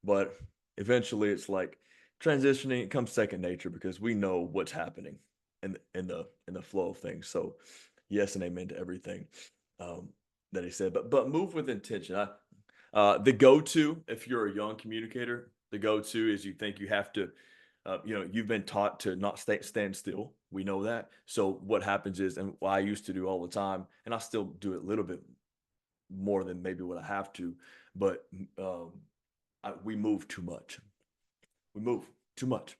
but eventually it's like transitioning, it comes second nature because we know what's happening in the flow of things. So yes and amen to everything that he said. But move with intention. The go-to, if you're a young communicator, the go-to is you think you have to, you've been taught to not stand still. We know that. So what happens is, and what I used to do all the time, and I still do it a little bit more than maybe what I have to, but we move too much. We move too much.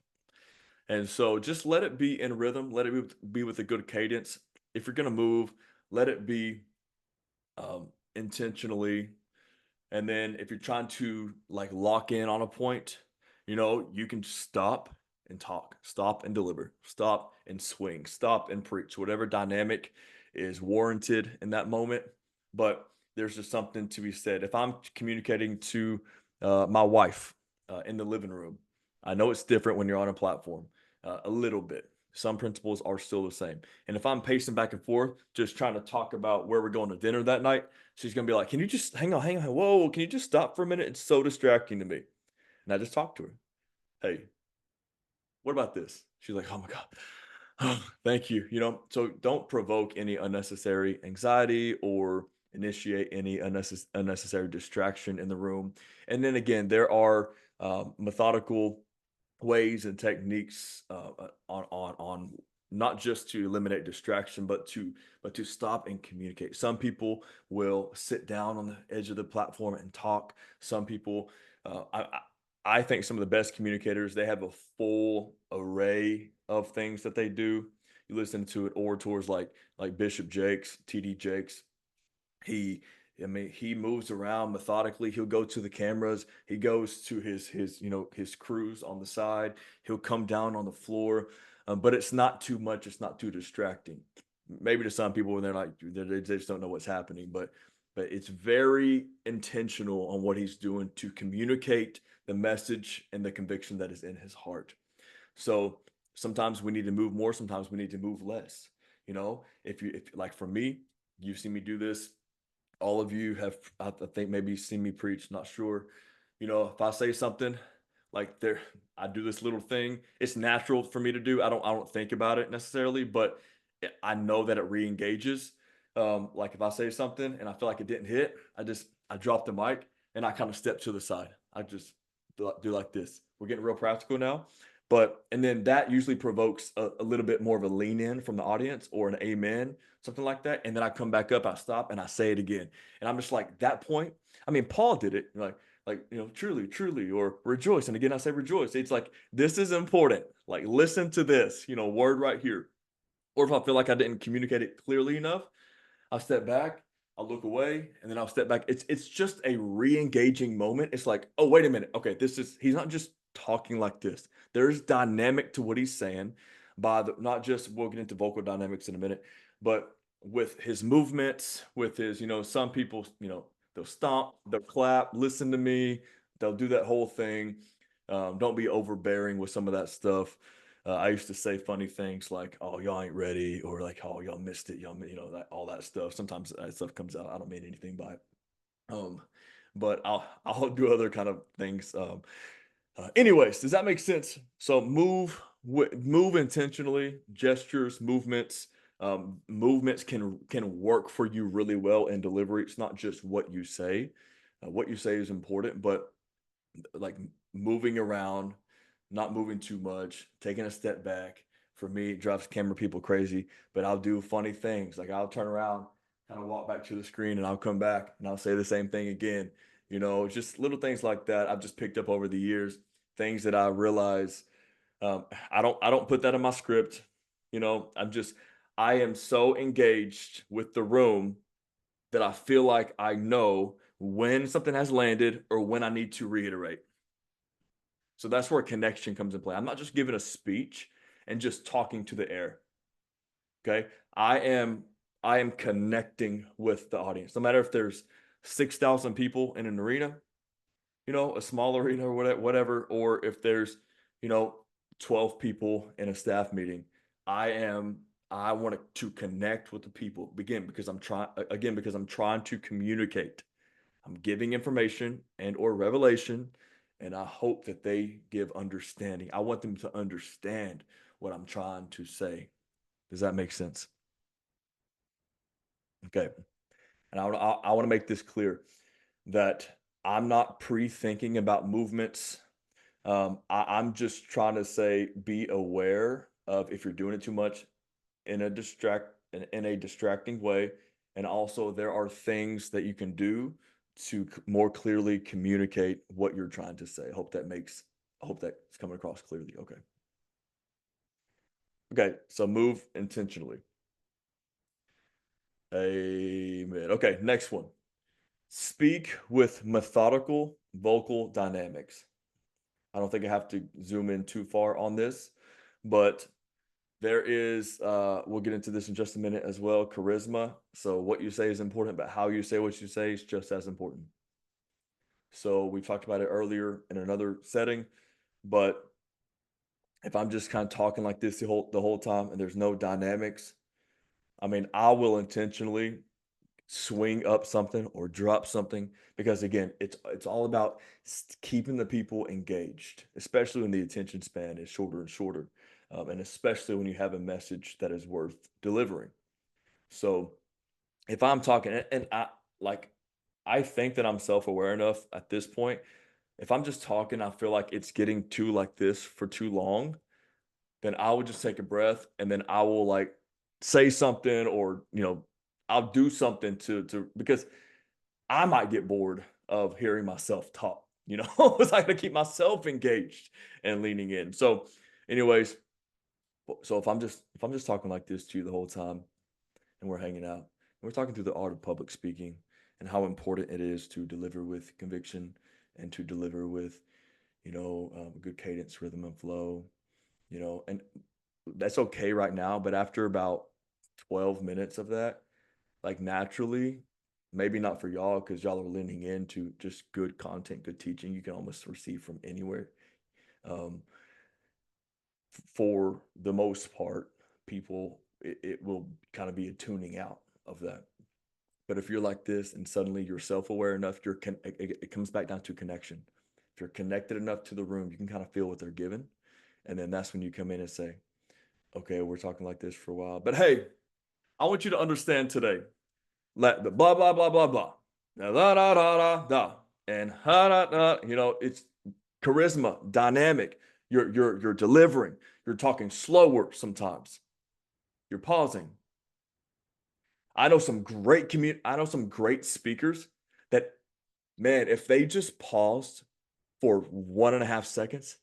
And so just let it be in rhythm, let it be with a good cadence. If you're going to move, let it be intentionally. And then if you're trying to like lock in on a point, you can stop and talk, stop and deliver, stop and swing, stop and preach, whatever dynamic is warranted in that moment. But there's just something to be said. If I'm communicating to my wife in the living room, I know it's different when you're on a platform, a little bit. Some principles are still the same. And if I'm pacing back and forth, just trying to talk about where we're going to dinner that night, she's going to be like, can you just hang on? Whoa, can you just stop for a minute? It's so distracting to me. And I just talk to her. Hey, what about this? She's like, oh my God. Oh, thank you. So don't provoke any unnecessary anxiety or initiate any unnecessary distraction in the room. And then again, there are methodical ways and techniques on not just to eliminate distraction, but to stop and communicate. Some people will sit down on the edge of the platform and talk. Some people, I think some of the best communicators, they have a full array of things that they do. You listen to it, orators like Bishop Jakes, TD Jakes. He moves around methodically. He'll go to the cameras. He goes to his crews on the side. He'll come down on the floor, but it's not too much. It's not too distracting. Maybe to some people, when they're like, they just don't know what's happening, but it's very intentional on what he's doing to communicate the message and the conviction that is in his heart. Sometimes we need to move more. Sometimes we need to move less. If like for me, you've seen me do this. All of you have, I think, maybe seen me preach, not sure. If I say something like there, I do this little thing. It's natural for me to do. I don't think about it necessarily, but I know that it re-engages. Like if I say something and I feel like it didn't hit, I drop the mic and I kind of step to the side. I just do like this. We're getting real practical now. And then that usually provokes a little bit more of a lean in from the audience or an amen, something like that. And then I come back up, I stop and I say it again. And I'm just like, that point, I mean, Paul did it truly, truly, or rejoice. And again, I say rejoice. It's like, this is important. Like, listen to this, word right here. Or if I feel like I didn't communicate it clearly enough, I'll step back, I'll look away, and then I'll step back. It's just a re-engaging moment. It's like, oh, wait a minute. Okay, he's not just talking like this. There's dynamic to what he's saying not just, we'll get into vocal dynamics in a minute, but with his movements, with his, some people, they'll stomp, they'll clap, listen to me, they'll do that whole thing. Don't be overbearing with some of that stuff. I used to say funny things like, "Oh, y'all ain't ready," or like, "Oh, y'all missed it," that all that stuff. Sometimes that stuff comes out. I don't mean anything by it. But I'll do other kind of things. Anyways, does that make sense? So move intentionally. Gestures, movements, movements can work for you really well in delivery. It's not just what you say. What you say is important, but like moving around, not moving too much, taking a step back. For me, it drives camera people crazy, but I'll do funny things. Like I'll turn around, kind of walk back to the screen, and I'll come back and I'll say the same thing again. Just little things like that I've just picked up over the years, things that I realize I don't put that in my script. I am so engaged with the room that I feel like I know when something has landed or when I need to reiterate. So that's where connection comes in play. I'm not just giving a speech and just talking to the air. Okay. I am connecting with the audience. No matter if there's 6,000 people in an arena, a small arena or whatever, or if there's, 12 people in a staff meeting. I want to connect with the people because I'm trying to communicate. I'm giving information and or revelation, and I hope that they give understanding. I want them to understand what I'm trying to say. Does that make sense? Okay. And I want to make this clear that I'm not pre-thinking about movements. I'm just trying to say, be aware of if you're doing it too much in a distracting way. And also there are things that you can do to more clearly communicate what you're trying to say. I hope that's coming across clearly. Okay. Okay, so move intentionally. Amen. Okay, next one. Speak with methodical vocal dynamics. I don't think I have to zoom in too far on this, but there is, we'll get into this in just a minute as well, charisma. So what you say is important, but how you say what you say is just as important. So we talked about it earlier in another setting, but if I'm just kind of talking like this the whole time and there's no dynamics, I mean, I will intentionally swing up something or drop something because again, it's all about keeping the people engaged, especially when the attention span is shorter and shorter, and especially when you have a message that is worth delivering. So if I'm talking, and I like, I think that I'm self-aware enough at this point. If I'm just talking, I feel like it's getting too like this for too long, then I would just take a breath and then I will like say something or, I'll do something to because I might get bored of hearing myself talk, it's like to keep myself engaged and leaning in. So anyways, so if I'm just talking like this to you the whole time and we're hanging out and we're talking through the art of public speaking and how important it is to deliver with conviction and to deliver with, good cadence, rhythm and flow, and that's okay right now, but after about 12 minutes of that, like naturally, maybe not for y'all because y'all are leaning into just good content, good teaching you can almost receive from anywhere. Um, for the most part, people, it will kind of be a tuning out of that. But if you're like this and suddenly you're self-aware enough, it comes back down to connection. If you're connected enough to the room, you can kind of feel what they're given. And then that's when you come in and say, okay, we're talking like this for a while. But hey, I want you to understand today. Let the blah blah blah blah blah. Da da da da da. And ha da da. It's charisma, dynamic. You're delivering. You're talking slower sometimes. You're pausing. I know some great speakers that, man, if they just paused for 1.5 seconds,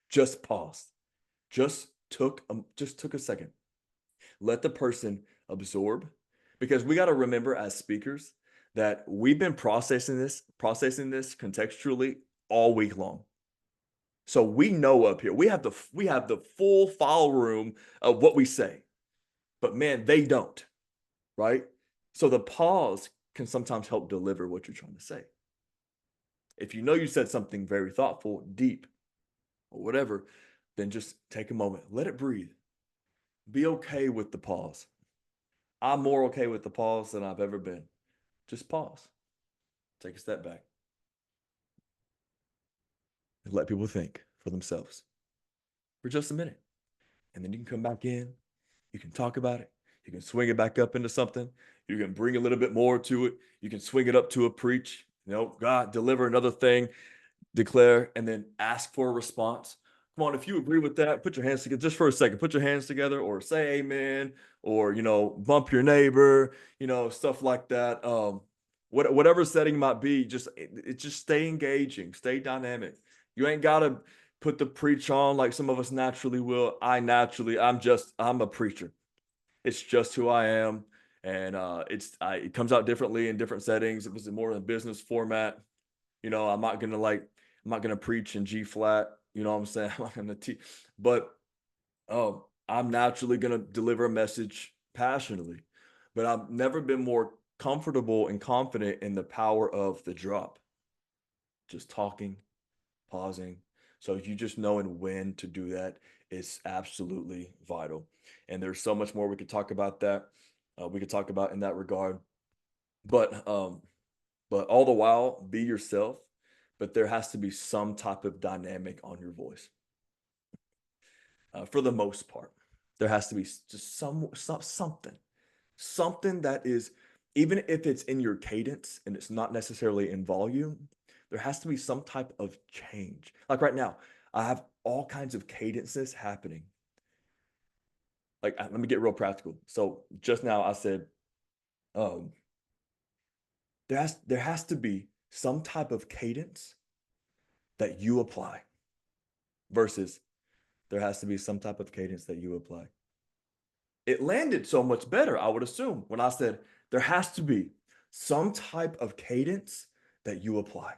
just paused, just took a second. Let the person absorb, because we got to remember as speakers that we've been processing this contextually all week long. So we know up here, we have the full file room of what we say, but man, they don't, right? So the pause can sometimes help deliver what you're trying to say. If you know you said something very thoughtful, deep, or whatever, then just take a moment, let it breathe. Be okay with the pause. I'm more okay with the pause than I've ever been. Just pause. Take a step back. And let people think for themselves for just a minute. And then you can come back in. You can talk about it. You can swing it back up into something. You can bring a little bit more to it. You can swing it up to a preach. God, deliver another thing, declare, and then ask for a response. Come on, if you agree with that, put your hands together just for a second. Put your hands together or say amen or, bump your neighbor, stuff like that. Whatever setting might be, just stay engaging, stay dynamic. You ain't got to put the preach on like some of us naturally will. I'm a preacher. It's just who I am. And it comes out differently in different settings. If it's more in a business format, I'm not gonna preach in G flat. You know what I'm saying? I'm not gonna teach, but I'm naturally gonna deliver a message passionately. But I've never been more comfortable and confident in the power of the drop. Just talking, pausing. So you just knowing when to do that is absolutely vital. And there's so much more we could talk about that. We could talk about in that regard. But all the while, be yourself. But there has to be some type of dynamic on your voice. For the most part, there has to be just something that is, even if it's in your cadence and it's not necessarily in volume, there has to be some type of change. Like right now, I have all kinds of cadences happening. Like, let me get real practical. So just now I said, um, there has to be some type of cadence that you apply versus there has to be some type of cadence that you apply. It landed so much better, I would assume, when I said there has to be some type of cadence that you apply.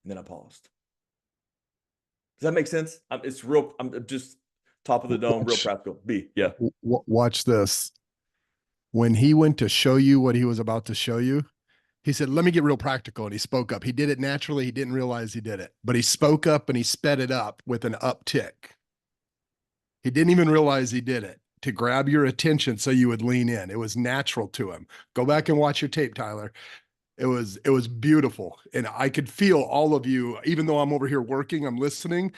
And then I paused. Does that make sense? It's real. I'm just top of the dome, real practical. B, yeah. Watch this. When he went to show you what he was about to show you, he said, let me get real practical. And he spoke up. He did it naturally. He didn't realize he did it, but he spoke up and he sped it up with an uptick. He didn't even realize he did it to grab your attention so you would lean in. It was natural to him. Go back and watch your tape, Tyler. It was beautiful. And I could feel all of you, even though I'm over here working, I'm listening.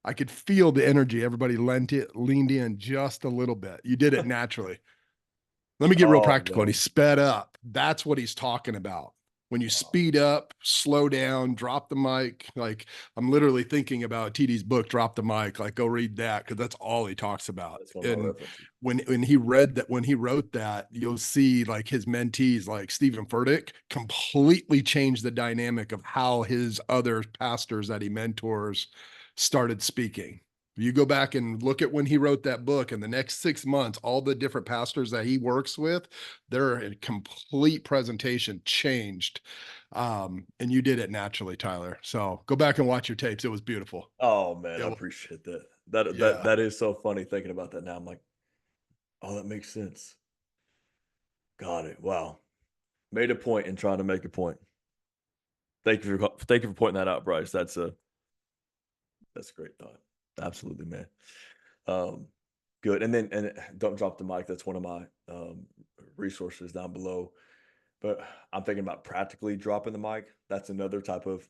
I could feel the energy. Everybody leaned in just a little bit. You did it naturally. Let me get real practical. And he sped up. That's what he's talking about. When you speed up, slow down, drop the mic. Like, I'm literally thinking about TD's book, Drop the Mic. Like, go read that, because that's all he talks about. And when he wrote that, you'll see like his mentees, like Stephen Furtick, completely changed the dynamic of how his other pastors that he mentors started speaking. You go back and look at when he wrote that book, and the next 6 months, all the different pastors that he works with, their complete presentation changed. And you did it naturally, Tyler. So go back and watch your tapes. It was beautiful. Oh man, I appreciate that. That is so funny thinking about that now. I'm like, oh, that makes sense. Got it. Wow. Made a point in trying to make a point. Thank you for pointing that out, Bryce. That's a great thought. Absolutely, man. Good. And don't drop the mic. That's one of my resources down below. But I'm thinking about practically dropping the mic. That's another type of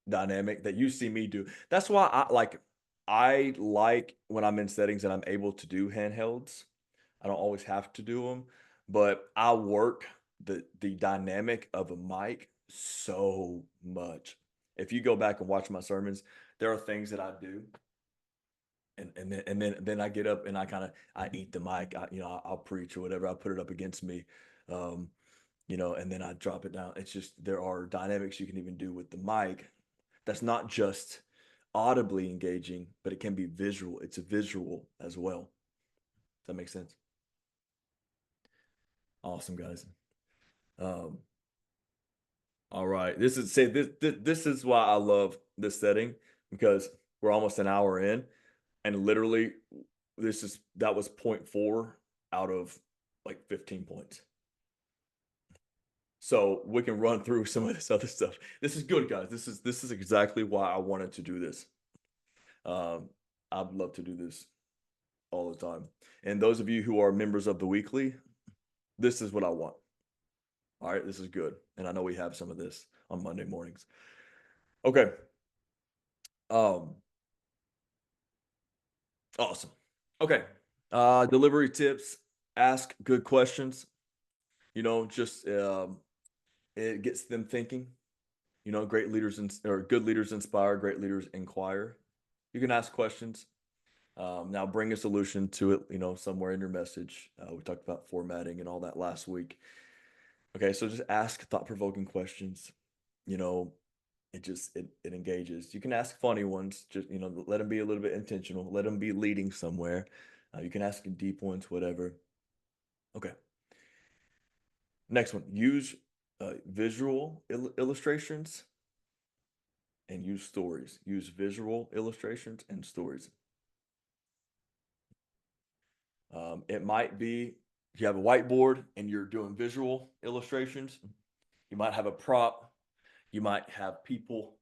dynamic that you see me do. That's why I like when I'm in settings and I'm able to do handhelds. I don't always have to do them, but I work the dynamic of a mic so much. If you go back and watch my sermons, there are things that I do. And then I get up and I eat the mic. I'll preach or whatever. I'll put it up against me, and then I drop it down. It's just, there are dynamics you can even do with the mic that's not just audibly engaging, but it can be visual. It's a visual as well. Does that make sense? Awesome, guys. All right. This is why I love this setting, because we're almost an hour in. And literally, that was 0.4 out of like 15 points. So we can run through some of this other stuff. This is good, guys. This is exactly why I wanted to do this. I'd love to do this all the time. And those of you who are members of the weekly, this is what I want. All right, this is good. And I know we have some of this on Monday mornings. Okay. Awesome. Okay. Delivery tips. Ask good questions. Just it gets them thinking. Great leaders or good leaders inspire, great leaders inquire. You can ask questions. Now bring a solution to it, somewhere in your message. We talked about formatting and all that last week. Okay, so just ask thought-provoking questions. It engages. You can ask funny ones, just let them be a little bit intentional, let them be leading somewhere. You can ask deep ones, whatever. Okay. Next one, use visual illustrations and use stories. Use visual illustrations and stories. It might be, if you have a whiteboard and you're doing visual illustrations, you might have a prop, you might have people,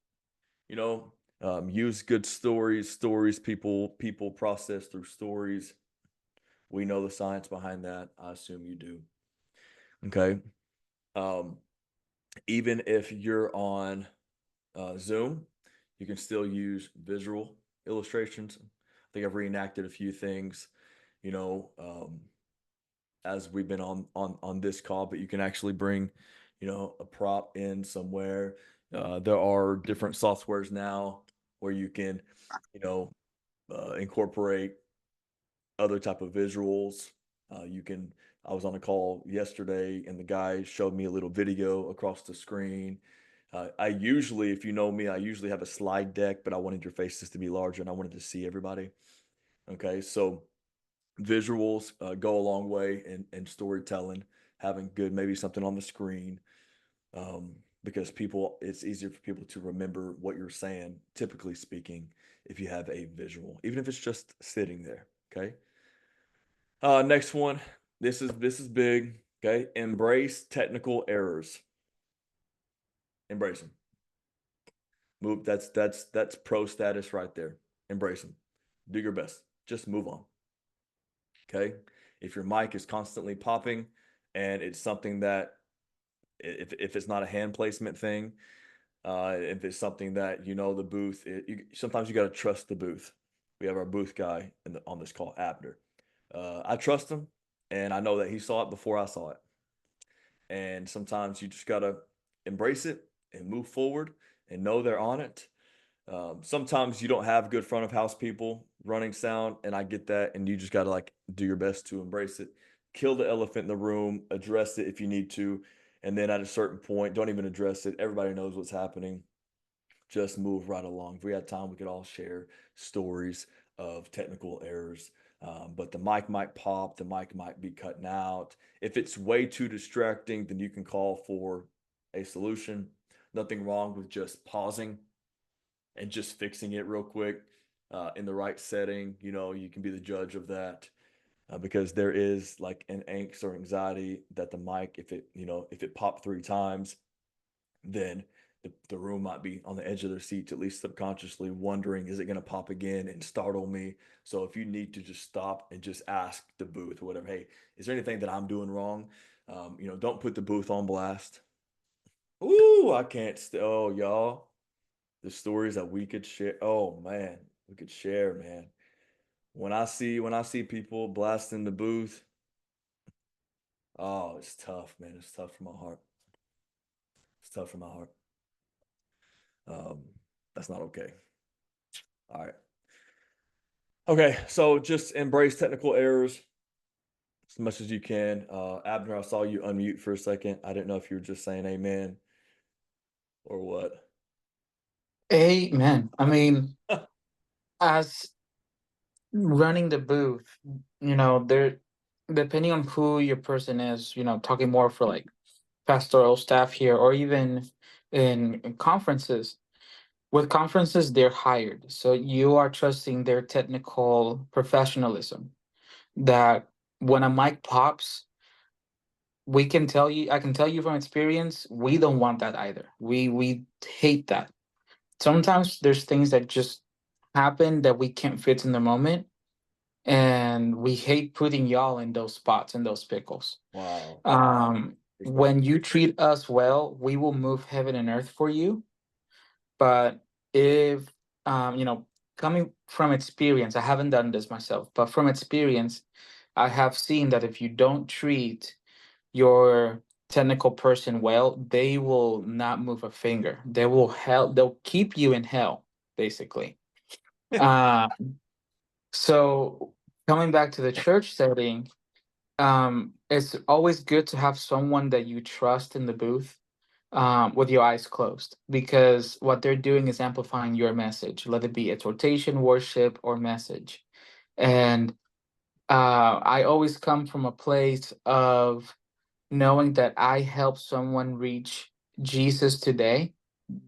use good stories, people process through stories. We know the science behind that. I assume you do. Okay. Even if you're on Zoom, you can still use visual illustrations. I think I've reenacted a few things, as we've been on this call, but you can actually bring, a prop in somewhere. There are different softwares now where you can, incorporate other type of visuals. I was on a call yesterday and the guy showed me a little video across the screen. I usually, if you know me, I usually have a slide deck, but I wanted your faces to be larger and I wanted to see everybody. Okay, so visuals go a long way in storytelling, having good, maybe something on the screen, because it's easier for people to remember what you're saying, typically speaking, if you have a visual, even if it's just sitting there. Okay. Next one. This is big. Okay. Embrace technical errors. Embrace them. Move. That's pro status right there. Embrace them. Do your best. Just move on. Okay. If your mic is constantly popping and it's something that if it's not a hand placement thing, if it's something that the booth, sometimes you got to trust the booth. We have our booth guy on this call, Abner. I trust him, and I know that he saw it before I saw it. And sometimes you just got to embrace it and move forward and know they're on it. Sometimes you don't have good front of house people running sound, and I get that. And you just got to like do your best to embrace it, kill the elephant in the room, address it if you need to. And then at a certain point, don't even address it. Everybody knows what's happening. Just move right along. If we had time, we could all share stories of technical errors. But the mic might pop, the mic might be cutting out. If it's way too distracting, then you can call for a solution. Nothing wrong with just pausing and just fixing it real quick in the right setting. You can be the judge of that. Because there is like an angst or anxiety that the mic, if it popped 3 times, then the room might be on the edge of their seats, at least subconsciously wondering, is it going to pop again and startle me? So if you need to just stop and just ask the booth or whatever, hey, is there anything that I'm doing wrong? Don't put the booth on blast. Ooh, I can't. Oh, y'all, the stories that we could share. Oh man, we could share, man. When I see people blasting the booth, oh, it's tough, man. It's tough for my heart. It's tough for my heart. That's not okay. All right. Okay, so just embrace technical errors as much as you can. Abner, I saw you unmute for a second. I didn't know if you were just saying amen or what. Amen. I mean, as running the booth, there, depending on who your person is, talking more for like pastoral staff here, or even in conferences. With conferences, they're hired, so you are trusting their technical professionalism. That when a mic pops, I can tell you from experience, we don't want that either. We hate that. Sometimes there's things that just happen that we can't fit in the moment, and we hate putting y'all in those spots, in those pickles. Wow. When you treat us well, we will move heaven and earth for you. But if coming from experience, I haven't done this myself, but from experience, I have seen that if you don't treat your technical person well, they will not move a finger. They'll keep you in hell, basically. uh, so coming back to the church setting, it's always good to have someone that you trust in the booth, with your eyes closed, because what they're doing is amplifying your message, let it be exhortation, worship, or message. And I always come from a place of knowing that I helped someone reach Jesus today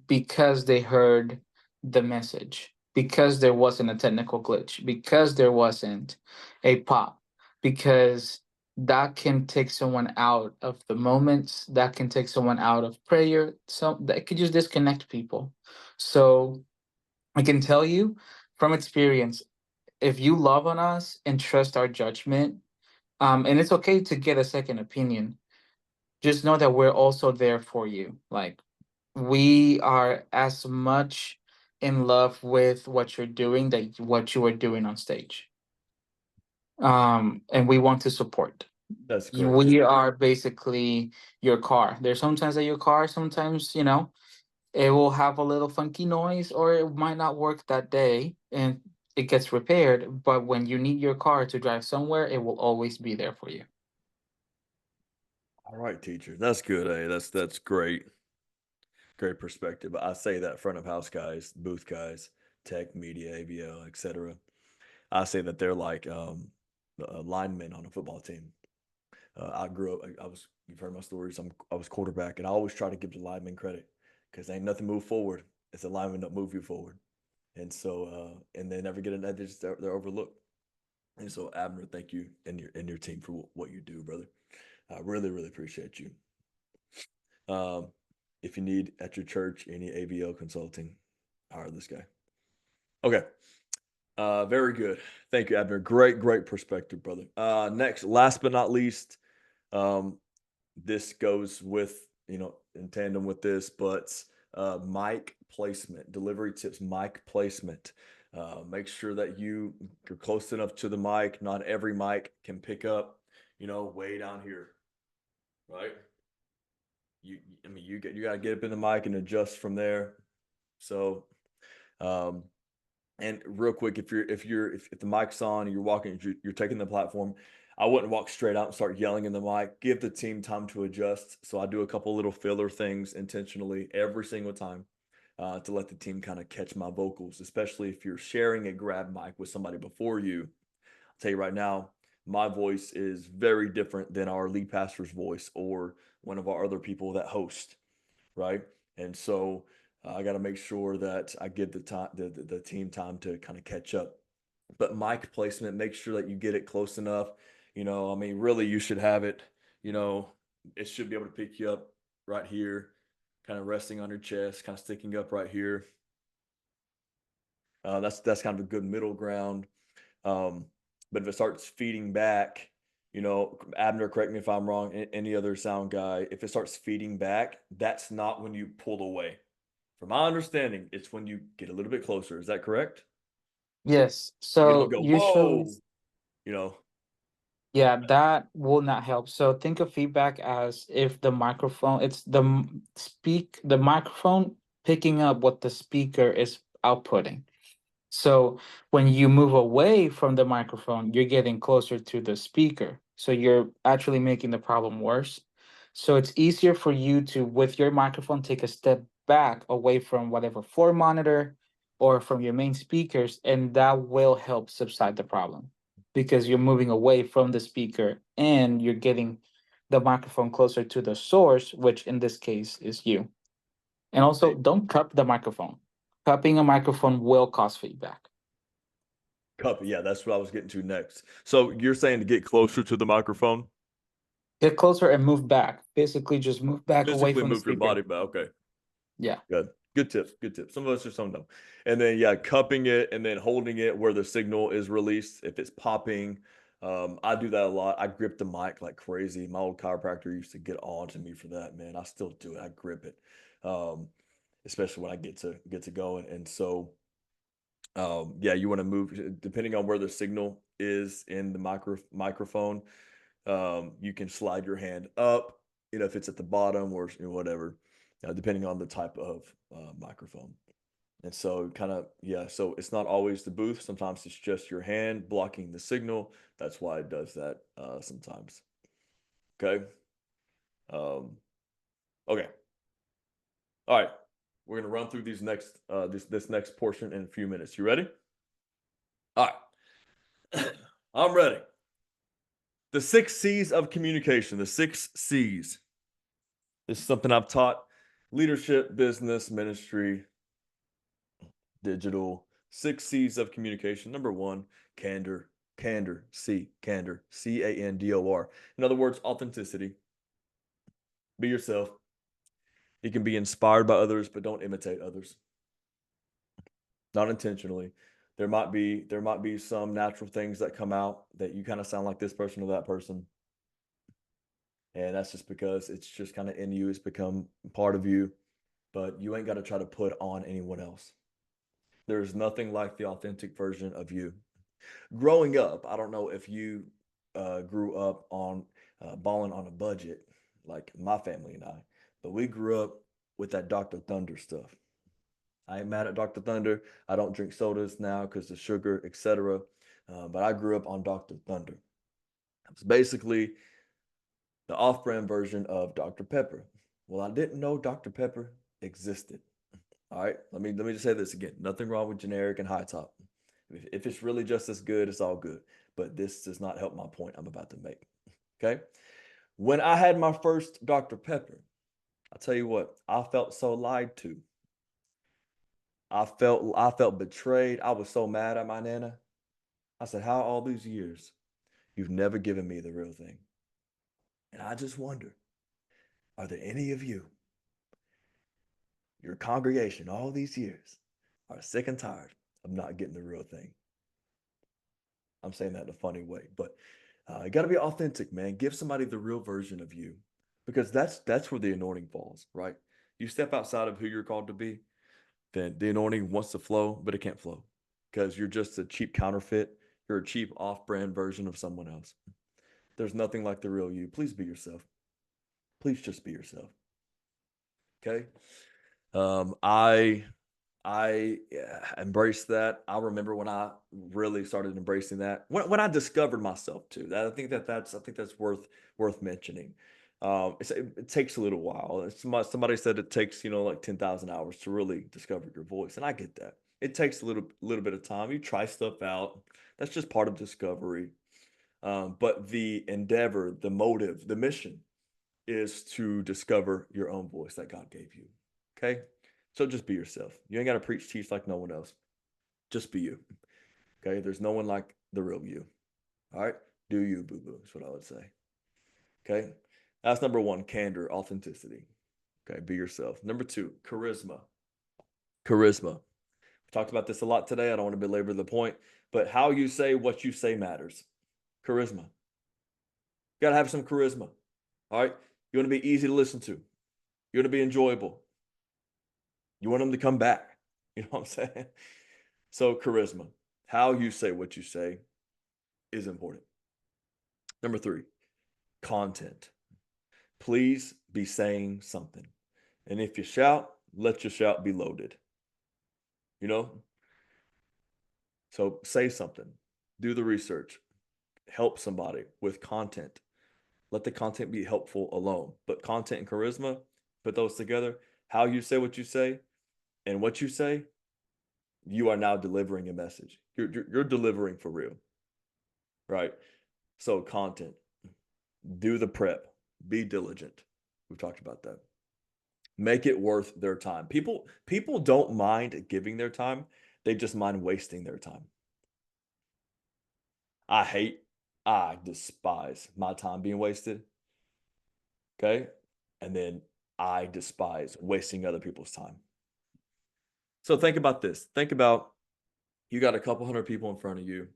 because they heard the message, because there wasn't a technical glitch, because there wasn't a pop, because that can take someone out of the moments, that can take someone out of prayer, so that could just disconnect people. So I can tell you from experience, if you love on us and trust our judgment, and it's okay to get a second opinion, just know that we're also there for you. Like, we are as much in love with what you're doing that what you are doing on stage. And we want to support. That's great. We are basically your car. There's sometimes that your car, sometimes, it will have a little funky noise, or it might not work that day and it gets repaired. But when you need your car to drive somewhere, it will always be there for you. All right, teacher. That's good. That's great. great perspective. I say that front of house guys, booth guys, tech, media, AVL, etc. I say that they're like linemen on a football team. I grew up. You've heard my stories. I was quarterback, and I always try to give the lineman credit because ain't nothing move forward. It's the lineman that move you forward, and so and they never get an edge. They're overlooked. And so Abner, thank you and your team for what you do, brother. I really really appreciate you. If you need at your church any AVL consulting, hire this guy. Okay. Very good. Thank you, Abner. Great perspective, brother. Next, last but not least, this goes with, in tandem with this, but mic placement, delivery tips, mic placement. Make sure that you're close enough to the mic. Not every mic can pick up, way down here, right? You got to get up in the mic and adjust from there. So, and real quick, if the mic's on and you're walking, you're taking the platform, I wouldn't walk straight out and start yelling in the mic. Give the team time to adjust. So I do a couple little filler things intentionally every single time to let the team kind of catch my vocals, especially if you're sharing a grab mic with somebody before you. I'll tell you right now, my voice is very different than our lead pastor's voice or one of our other people that host, right? And so I got to make sure that I give the team time to kind of catch up. But mic placement, make sure that you get it close enough. Really, you should have it. It should be able to pick you up right here, kind of resting on your chest, kind of sticking up right here. That's kind of a good middle ground. But if it starts feeding back, Abner, correct me if I'm wrong, any other sound guy, if it starts feeding back, that's not when you pull away. From my understanding, it's when you get a little bit closer. Is that correct? Yes. You don't So go, usually, whoa, yeah, that will not help. So think of feedback as if the microphone, it's the microphone picking up what the speaker is outputting. So when you move away from the microphone, you're getting closer to the speaker. So you're actually making the problem worse. So it's easier for you to, with your microphone, take a step back away from whatever floor monitor or from your main speakers, and that will help subside the problem because you're moving away from the speaker and you're getting the microphone closer to the source, which in this case is you. And also, don't cup the microphone. Cupping a microphone will cause feedback. cup. Yeah, that's what I was getting to next. So you're saying to get closer to the microphone? Get closer and move back. Basically, just move back away Physically from the move your speaker. body back. Okay. Yeah. Good tips. Some of us just don't know. And then, yeah, cupping it and then holding it where the signal is released. If it's popping, I do that a lot. I grip the mic like crazy. My old chiropractor used to get on to me for that, man. I still do it. I grip it, especially when I get to going. And so, yeah, you want to move depending on where the signal is in the microphone. You can slide your hand up, if it's at the bottom or whatever, depending on the type of microphone. And so so it's not always the booth. Sometimes it's just your hand blocking the signal. That's why it does that sometimes. Okay. Okay. All right. We're going to run through these next this next portion in a few minutes. You ready? All right. I'm ready. The 6 C's of communication, the 6 C's. This is something I've taught leadership, business, ministry, digital. 6 C's of communication. Number 1, candor. Candor, candor, C-A-N-D-O-R. In other words, authenticity. Be yourself. You can be inspired by others, but don't imitate others. Not intentionally. There might be some natural things that come out that you kind of sound like this person or that person. And that's just because it's just kind of in you. It's become part of you, but you ain't got to try to put on anyone else. There's nothing like the authentic version of you. Growing up, I don't know if you grew up on balling on a budget like my family and I, but we grew up with that Dr. Thunder stuff. I ain't mad at Dr. Thunder. I don't drink sodas now because of sugar, etc. But I grew up on Dr. Thunder. It's basically the off-brand version of Dr. Pepper. Well, I didn't know Dr. Pepper existed. All right, let me just say this again. Nothing wrong with generic and high top. If it's really just as good, it's all good. But this does not help my point I'm about to make. Okay. When I had my first Dr. Pepper, I'll tell you what, I felt so lied to. I felt betrayed. I was so mad at my nana. I said, how all these years you've never given me the real thing? And I just wonder, are there any of you, your congregation, all these years, are sick and tired of not getting the real thing? I'm saying that in a funny way, but you got to be authentic, man. Give somebody the real version of you, because that's where the anointing falls, right? You step outside of who you're called to be, then the anointing wants to flow, but it can't flow because you're just a cheap counterfeit. You're a cheap off-brand version of someone else. There's nothing like the real you. Please be yourself. Please just be yourself. Okay. I embraced that. I remember when I really started embracing that, when I discovered myself too. I think that's worth mentioning. It takes a little while. Somebody said it takes, like 10,000 hours to really discover your voice, and I get that. It takes a little bit of time. You try stuff out. That's just part of discovery. But the endeavor, the motive, the mission is to discover your own voice that God gave you. Okay. So just be yourself. You ain't got to preach, teach like no one else. Just be you. Okay. There's no one like the real you. All right. Do you, boo boo, is what I would say. Okay. That's number one, candor, authenticity. Okay. Be yourself. Number two, charisma. Charisma. We talked about this a lot today. I don't want to belabor the point, but how you say what you say matters. Charisma. You got to have some charisma. All right. You want to be easy to listen to. You want to be enjoyable. You want them to come back. You know what I'm saying? So charisma, how you say what you say is important. Number three, content. Please be saying something. And if you shout, let your shout be loaded. So say something, do the research, help somebody with content. Let the content be helpful alone. But content and charisma, put those together. How you say what you say and what you say, you are now delivering a message. You're delivering for real, right? So content, do the prep, be diligent. We've talked about that. Make it worth their time. People don't mind giving their time. They just mind wasting their time. I despise my time being wasted. Okay. And then I despise wasting other people's time. So think about this. Think about, you got a couple hundred people in front of you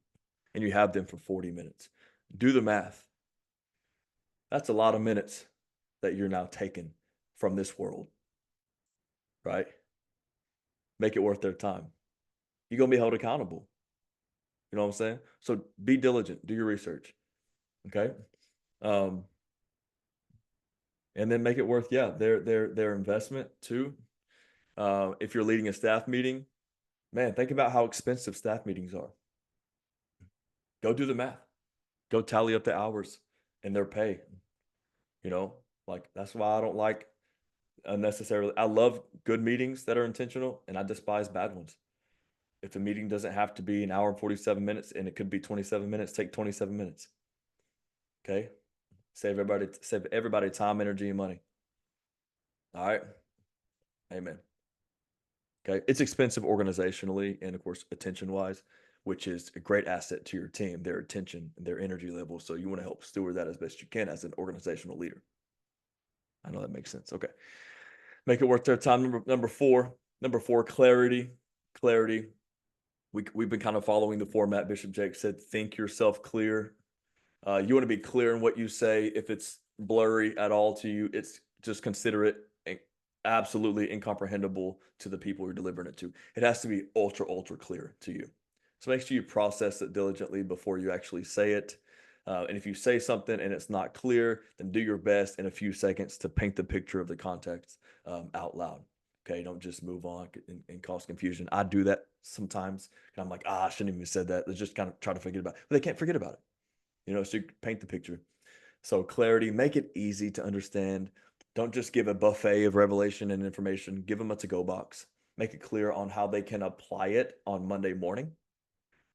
and you have them for 40 minutes. Do the math. That's a lot of minutes that you're now taking from this world, right? Make it worth their time. You're going to be held accountable. You know what I'm saying? So be diligent, do your research. Okay. And then make it worth, their investment too. If you're leading a staff meeting, man, think about how expensive staff meetings are. Go do the math. Go tally up the hours and their pay. Like that's why I don't like unnecessarily. I love good meetings that are intentional, and I despise bad ones. If a meeting doesn't have to be an hour and 47 minutes and it could be 27 minutes, take 27 minutes. Okay. Save everybody time, energy, and money. All right. Amen. Okay. It's expensive organizationally and of course attention wise, which is a great asset to your team, their attention and their energy level. So you want to help steward that as best you can as an organizational leader. I know that makes sense. Okay. Make it worth their time. Number four, clarity. Clarity. We've been kind of following the format Bishop Jake said, think yourself clear. You want to be clear in what you say. If it's blurry at all to you, it's just consider it absolutely incomprehensible to the people you're delivering it to. It has to be ultra clear to you. So make sure you process it diligently before you actually say it. And if you say something and it's not clear, then do your best in a few seconds to paint the picture of the context out loud. Okay, don't just move on and cause confusion. I do that sometimes. And I'm like, I shouldn't even have said that. Let's just kind of try to forget about it. But they can't forget about it. So you paint the picture. So clarity, make it easy to understand. Don't just give a buffet of revelation and information. Give them a to-go box. Make it clear on how they can apply it on Monday morning.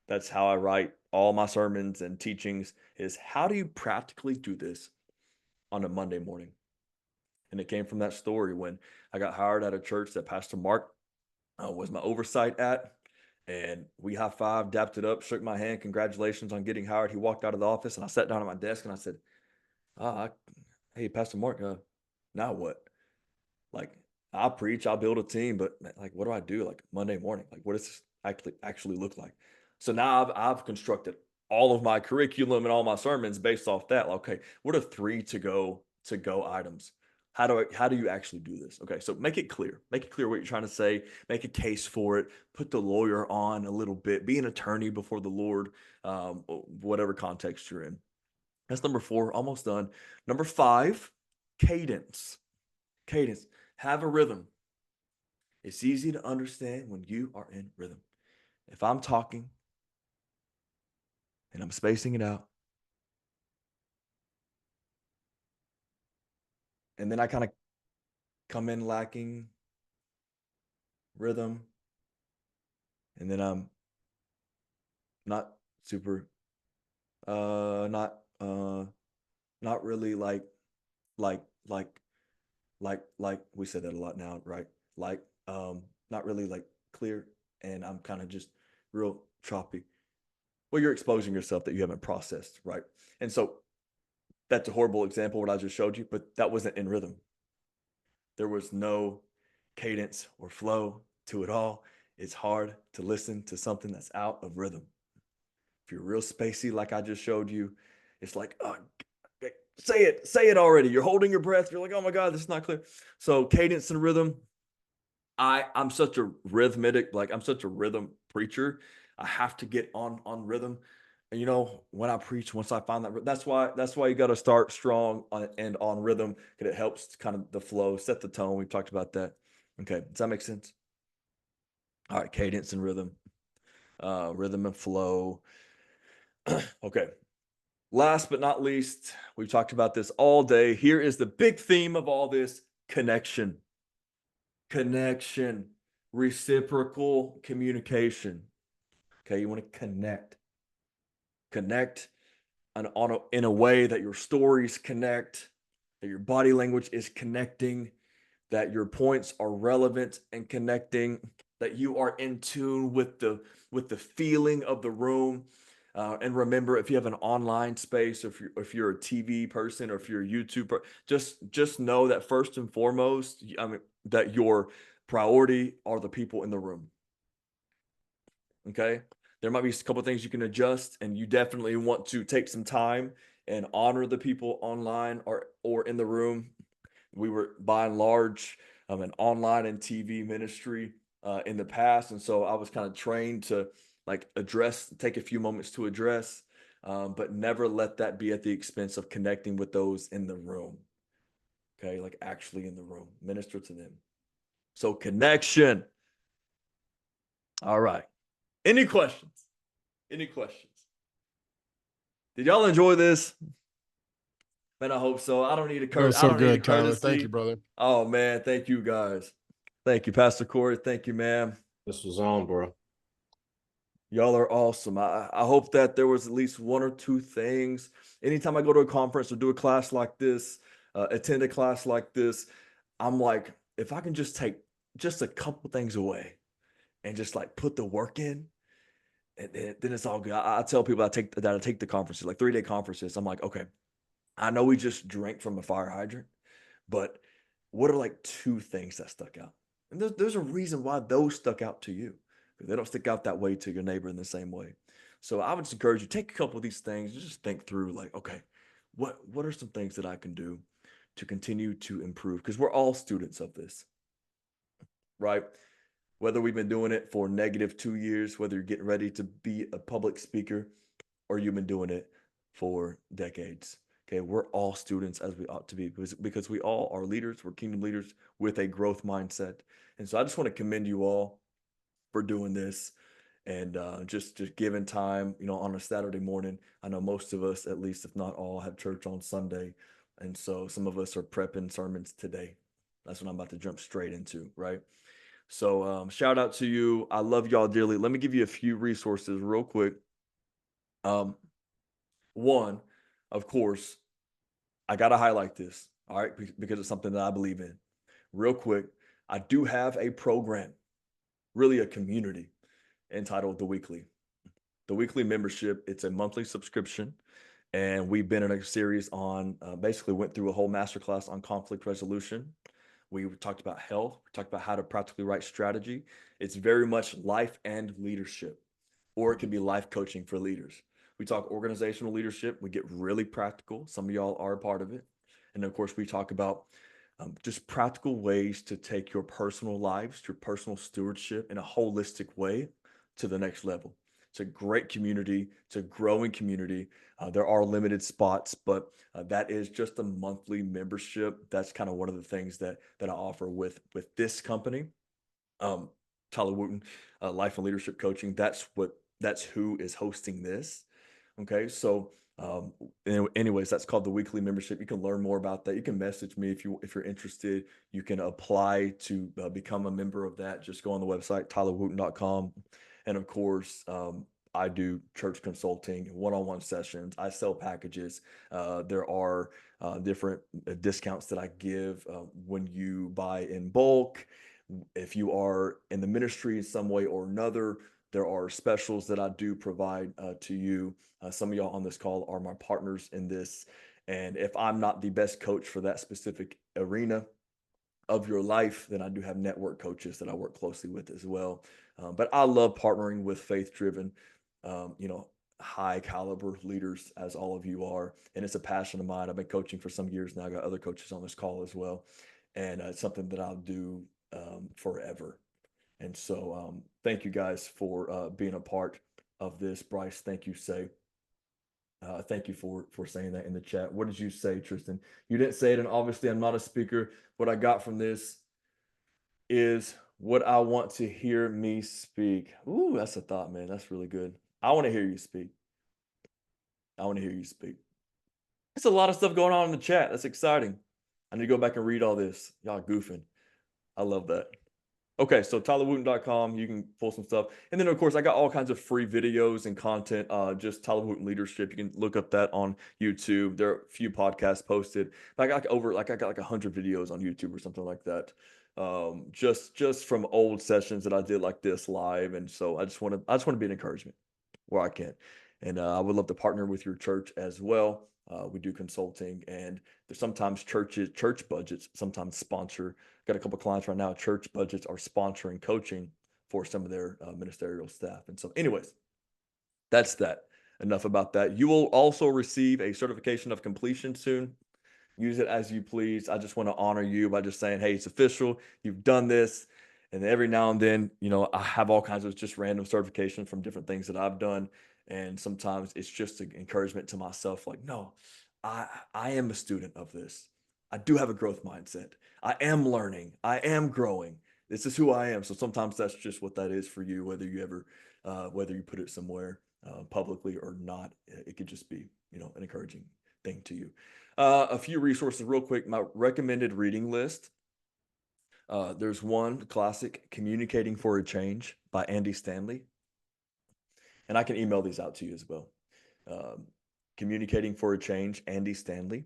That's how I write all my sermons and teachings, is how do you practically do this on a Monday morning? And it came from that story when I got hired at a church that Pastor Mark was my oversight at. And we high-fived, dapped it up, shook my hand. Congratulations on getting hired. He walked out of the office, and I sat down at my desk and I said, hey, Pastor Mark, now what? Like, I'll preach, I'll build a team, but like, what do I do like Monday morning? Like, what does this actually look like? So now I've constructed all of my curriculum and all my sermons based off that. Like, okay, what are 3 to go items? How do you actually do this? Okay, so make it clear. Make it clear what you're trying to say. Make a case for it. Put the lawyer on a little bit. Be an attorney before the Lord, whatever context you're in. That's number 4, almost done. Number 5, cadence. Cadence. Have a rhythm. It's easy to understand when you are in rhythm. If I'm talking and I'm spacing it out, and then I kind of come in lacking rhythm, and then I'm not super, not really like we said that a lot now, right? Like, not really like clear, and I'm kind of just real choppy. Well, you're exposing yourself that you haven't processed, right? And so that's a horrible example, what I just showed you, but that wasn't in rhythm. There was no cadence or flow to it all. It's hard to listen to something that's out of rhythm. If you're real spacey, like I just showed you, it's like, oh, say it already. You're holding your breath. You're like, oh my God, this is not clear. So cadence and rhythm. I'm such a I'm such a rhythm preacher. I have to get on rhythm. And you know, when I preach, once I find that's why you got to start strong and on rhythm, because it helps kind of the flow, set the tone. We've talked about that. Okay, does that make sense? All right, cadence and rhythm, rhythm and flow. Okay. Last but not least, we've talked about this all day. Here is the big theme of all this: connection. Connection, reciprocal communication. Okay, you want to connect in a way that your stories connect, that your body language is connecting, that your points are relevant and connecting, that you are in tune with the feeling of the room. And remember, if you have an online space, if you're a TV person, or if you're a YouTuber, just know that first and foremost, that your priority are the people in the room. Okay, there might be a couple of things you can adjust, and you definitely want to take some time and honor the people online or in the room. We were by and large an online and TV ministry in the past, and so I was kind of trained to like take a few moments to address, but never let that be at the expense of connecting with those in the room. Okay, like actually in the room, minister to them. So connection. All right. Any questions? Any questions? Did y'all enjoy this? Man, I hope so. I don't need a That was I so don't need a good, Tyler. courtesy. Thank you, brother. Oh man, thank you guys. Thank you, Pastor Corey. Thank you, ma'am. This was on, bro. Y'all are awesome. I hope that there was at least 1 or 2 things. Anytime I go to a conference or do a class like this, attend a class like this, I'm like, if I can just take just a couple things away and just like put the work in, and then it's all good. I tell people I take the conferences, like 3-day conferences. I'm like, okay, I know we just drank from a fire hydrant, but what are like 2 things that stuck out? And there's a reason why those stuck out to you. They don't stick out that way to your neighbor in the same way. So I would just encourage you, take a couple of these things, just think through like, okay, what are some things that I can do to continue to improve? Because we're all students of this, right? Whether we've been doing it for -2 years, whether you're getting ready to be a public speaker, or you've been doing it for decades. Okay, we're all students, as we ought to be, because we all are leaders. We're kingdom leaders with a growth mindset. And so I just want to commend you all for doing this, and just giving time, on a Saturday morning. I know most of us, at least if not all, have church on Sunday, And so some of us are prepping sermons today. That's what I'm about to jump straight into, right? So shout out to you. I love y'all dearly. Let me give you a few resources real quick. One, of course, I got to highlight this, all right, because it's something that I believe in. Real quick, I do have a program, really a community, entitled The Weekly. The Weekly membership, it's a monthly subscription. And we've been in a series on, basically went through a whole masterclass on conflict resolution. We talked about health. We talked about how to practically write strategy. It's very much life and leadership, or it can be life coaching for leaders. We talk organizational leadership. We get really practical. Some of y'all are a part of it. And of course, we talk about just practical ways to take your personal lives, your personal stewardship in a holistic way to the next level. It's a great community. It's a growing community. There are limited spots, but that is just a monthly membership. That's kind of one of the things that I offer with this company, Tyler Wooten, Life and Leadership Coaching. That's who is hosting this. Okay, so anyways, that's called the weekly membership. You can learn more about that. You can message me if you're interested. You can apply to become a member of that. Just go on the website tylerwooten.com, and of course, I do church consulting, one-on-one sessions. I sell packages. There are different discounts that I give when you buy in bulk. If you are in the ministry in some way or another, there are specials that I do provide to you. Some of y'all on this call are my partners in this. And if I'm not the best coach for that specific arena of your life, then I do have network coaches that I work closely with as well. But I love partnering with faith-driven, high caliber leaders, as all of you are. And it's a passion of mine. I've been coaching for some years now. I got other coaches on this call as well. And it's something that I'll do forever. And so thank you guys for being a part of this. Bryce, thank you, Say. Thank you for saying that in the chat. What did you say, Tristan? You didn't say it, and obviously I'm not a speaker. What I got from this is what I want to hear me speak. Ooh, that's a thought, man. That's really good. I want to hear you speak. I want to hear you speak. There's a lot of stuff going on in the chat. That's exciting. I need to go back and read all this. Y'all goofing. I love that. Okay, so tylerwooten.com, you can pull some stuff. And then, of course, I got all kinds of free videos and content, just Tyler Wooten Leadership. You can look up that on YouTube. There are a few podcasts posted. I got like 100 videos on YouTube or something like that. Just from old sessions that I did like this live. And so I just want to be an encouragement where I can. And I would love to partner with your church as well. We do consulting, and there's sometimes church budgets sometimes sponsor. Got a couple of clients right now. Church budgets are sponsoring coaching for some of their ministerial staff. And so, anyways, that's that. Enough about that. You will also receive a certification of completion soon. Use it as you please. I just want to honor you by just saying, hey, it's official. You've done this. And every now and then, I have all kinds of just random certifications from different things that I've done. And sometimes it's just an encouragement to myself, like, no, I am a student of this. I do have a growth mindset. I am learning. I am growing. This is who I am. So sometimes that's just what that is for you, whether you put it somewhere publicly or not. It could just be, an encouraging thing to you. A few resources real quick. My recommended reading list. There's one classic, Communicating for a Change by Andy Stanley. And I can email these out to you as well. Communicating for a Change, Andy Stanley.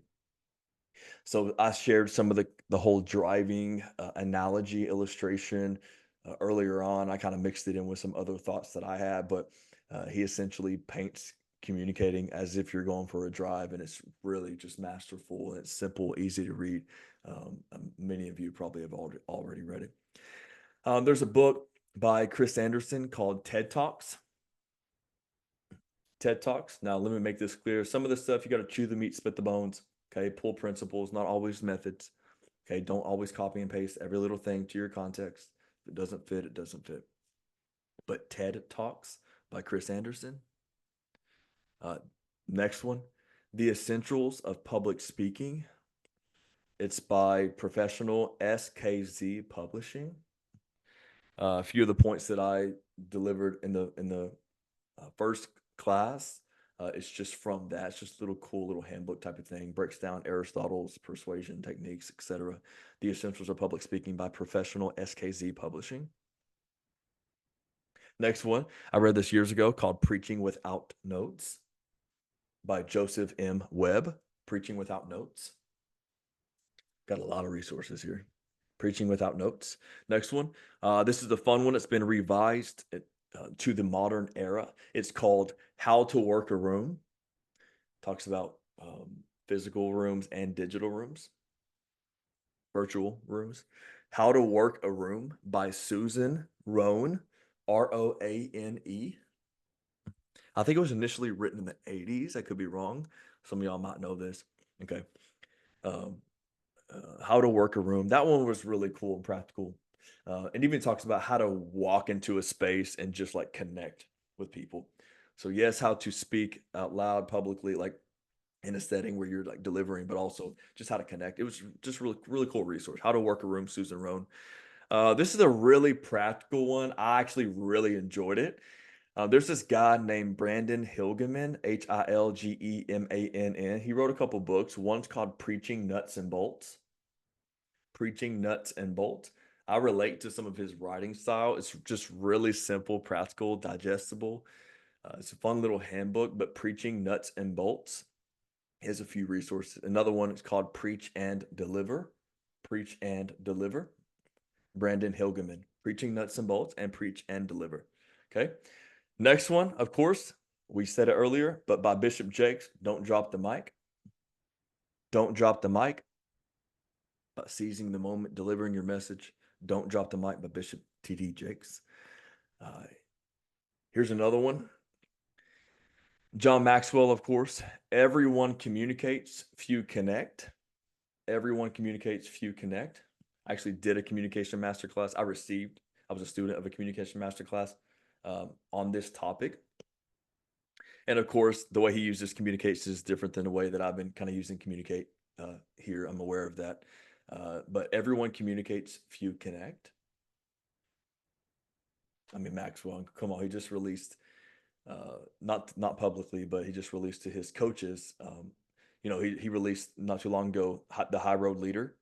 So I shared some of the whole driving analogy illustration earlier on. I kind of mixed it in with some other thoughts that I had, but he essentially paints communicating as if you're going for a drive, and it's really just masterful, and it's simple, easy to read. Many of you probably have already read it. There's a book by Chris Anderson called TED Talks. TED Talks. Now, let me make this clear. Some of the stuff you got to chew the meat, spit the bones. Okay, pull principles, not always methods. Okay, don't always copy and paste every little thing to your context. If it doesn't fit, it doesn't fit. But TED Talks by Chris Anderson. Next one, The Essentials of Public Speaking. It's by Professional SKZ Publishing. A few of the points that I delivered in the first class, It's just from that. It's just a little cool little handbook type of thing. Breaks down Aristotle's persuasion techniques, etc. The Essentials of Public Speaking by Professional SKZ Publishing. Next one, I read this years ago, called Preaching Without Notes by Joseph M. Webb. Preaching Without Notes. Got a lot of resources here. Preaching Without Notes. Next one. This is the fun one. It's been revised to the modern era. It's called How to Work a Room. Talks about physical rooms and digital rooms, virtual rooms. How to Work a Room by Susan Roane, Roane. I think it was initially written in the 80s. I could be wrong. Some of y'all might know this. Okay. How to Work a Room. That one was really cool and practical. And even talks about how to walk into a space and just like connect with people. So yes, how to speak out loud publicly, like in a setting where you're like delivering, but also just how to connect. It was just really, really cool resource. How to Work a Room, Susan Roane. This is a really practical one. I actually really enjoyed it. There's this guy named Brandon Hilgeman, Hilgemann. He wrote a couple books. One's called Preaching Nuts and Bolts. Preaching Nuts and Bolts. I relate to some of his writing style. It's just really simple, practical, digestible. It's a fun little handbook, but Preaching Nuts and Bolts has a few resources. Another one is called Preach and Deliver. Preach and Deliver. Brandon Hilgeman. Preaching Nuts and Bolts and Preach and Deliver. Okay. Next one, of course, we said it earlier, but by Bishop Jakes, Don't Drop the Mic. Don't Drop the Mic. Seizing the Moment, Delivering Your Message. Don't Drop the Mic by Bishop T.D. Jakes. Here's another one. John Maxwell, of course. Everyone communicates, few connect. Everyone communicates, few connect. I actually did a communication masterclass. I was a student of a communication masterclass on this topic. And of course, the way he uses communicates is different than the way that I've been kind of using communicate here. I'm aware of that. But everyone communicates, few connect. I mean, Maxwell, come on, he just released, not publicly, but he just released to his coaches. He released not too long ago the High Road Leader,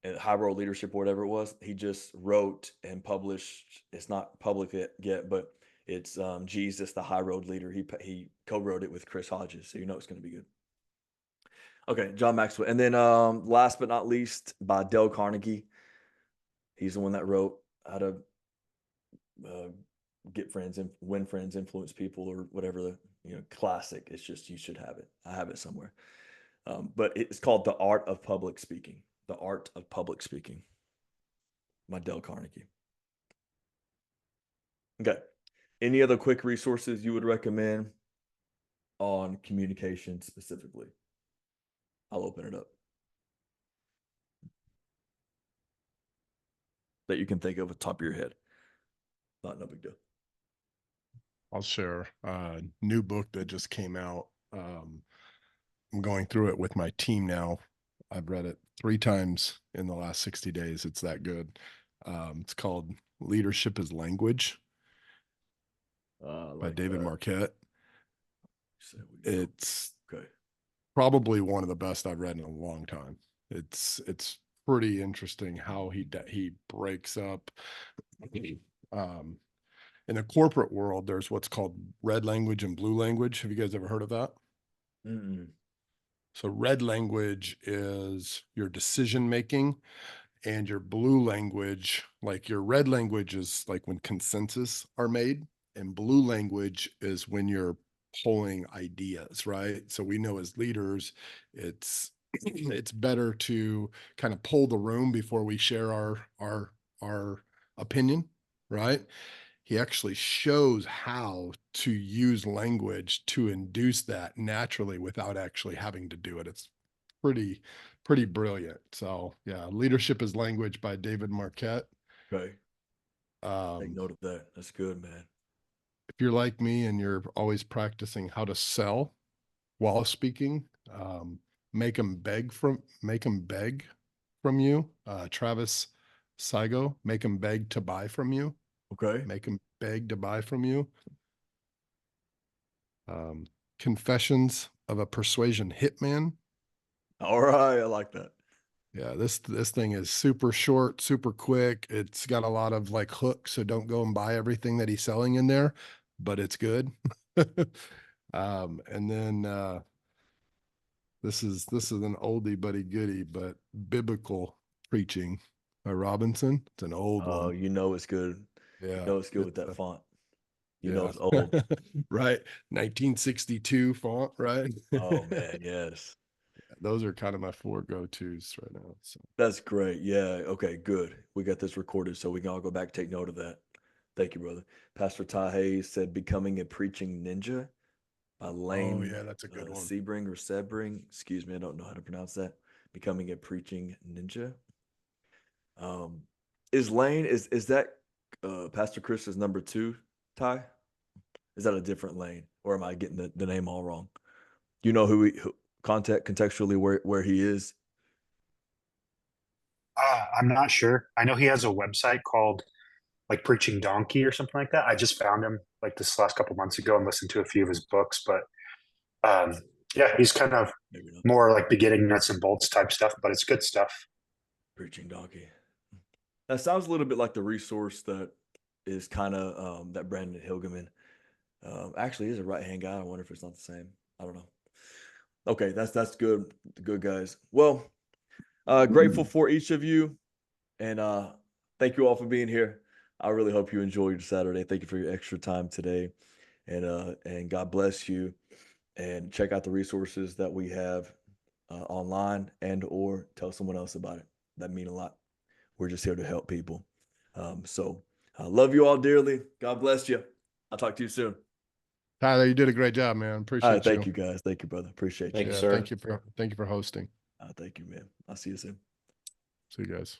and High Road Leadership, or whatever it was. He just wrote and published. It's not public yet, but it's Jesus, the High Road Leader. He co-wrote it with Chris Hodges, so you know it's going to be good. Okay, John Maxwell. And then last but not least, by Dale Carnegie. He's the one that wrote How to Get Friends and Win Friends, Influence People, or whatever the classic. It's just, you should have it. I have it somewhere. But it's called The Art of Public Speaking. The Art of Public Speaking by Dale Carnegie. Okay. Any other quick resources you would recommend on communication specifically? I'll open it up. That you can think of at the top of your head. No big deal. I'll share a new book that just came out. I'm going through it with my team now. I've read it 3 times in the last 60 days. It's that good. It's called Leadership is Language by David Marquette. It's okay. Probably one of the best I've read in a long time. It's pretty interesting how he breaks up. In the corporate world, there's what's called red language and blue language. Have you guys ever heard of that? Mm-mm. So red language is your decision making, and your blue language, like your red language is like when consensus are made, and blue language is when you're pulling ideas, right? So we know as leaders, it's better to kind of pull the room before we share our opinion, right? He actually shows how to use language to induce that naturally without actually having to do it. It's pretty brilliant. So yeah, Leadership is Language by David Marquette. Okay. Take note of that. That's good, man. If you're like me and you're always practicing how to sell while speaking, make them beg from you. Travis Saigo, Make them beg to buy from you. Okay. Make them beg to buy from you. Confessions of a Persuasion Hitman. All right, I like that. Yeah, this thing is super short, super quick. It's got a lot of like hooks, so don't go and buy everything that he's selling in there, but it's good. And then this is an oldie but a goodie, but Biblical Preaching by Robinson. It's an old Oh, one. you know it's good. Yeah, You know it's good with it's that font. You yeah. know it's old. Right. 1962 font, right? Oh man, yes. Those are kind of my 4 go-tos right now. So That's great. Yeah. Okay, good. We got this recorded so we can all go back and take note of that. Thank you, brother. Pastor Ty Hayes said Becoming a Preaching Ninja by Lane yeah, that's a good one. Sebring or Sebring. Excuse me, I don't know how to pronounce that. Becoming a Preaching Ninja. Is Lane is that Pastor Chris's number 2, Ty? Is that a different Lane, or am I getting the name all wrong? Do you know who contextually where he is? I'm not sure. I know he has a website called like Preaching Donkey or something like that. I just found him like this last couple months ago and listened to a few of his books. But yeah, he's kind of Maybe not. more like beginning nuts and bolts type stuff, but it's good stuff. Preaching Donkey. That sounds a little bit like the resource that is kind of that Brandon Hilgeman actually is a right-hand guy. I wonder if it's not the same. I don't know. Okay, that's good. Good guys. Well, grateful for each of you, and thank you all for being here. I really hope you enjoyed your Saturday. Thank you for your extra time today, and God bless you. And check out the resources that we have online, and or tell someone else about it. That mean a lot. We're just here to help people. So I love you all dearly. God bless you. I'll talk to you soon. Tyler, you did a great job, man. All Appreciate right, thank you guys. Thank you, brother. Appreciate Thank you. you, Yeah, sir. thank you for hosting. Thank you, man. I'll see you soon. See you guys.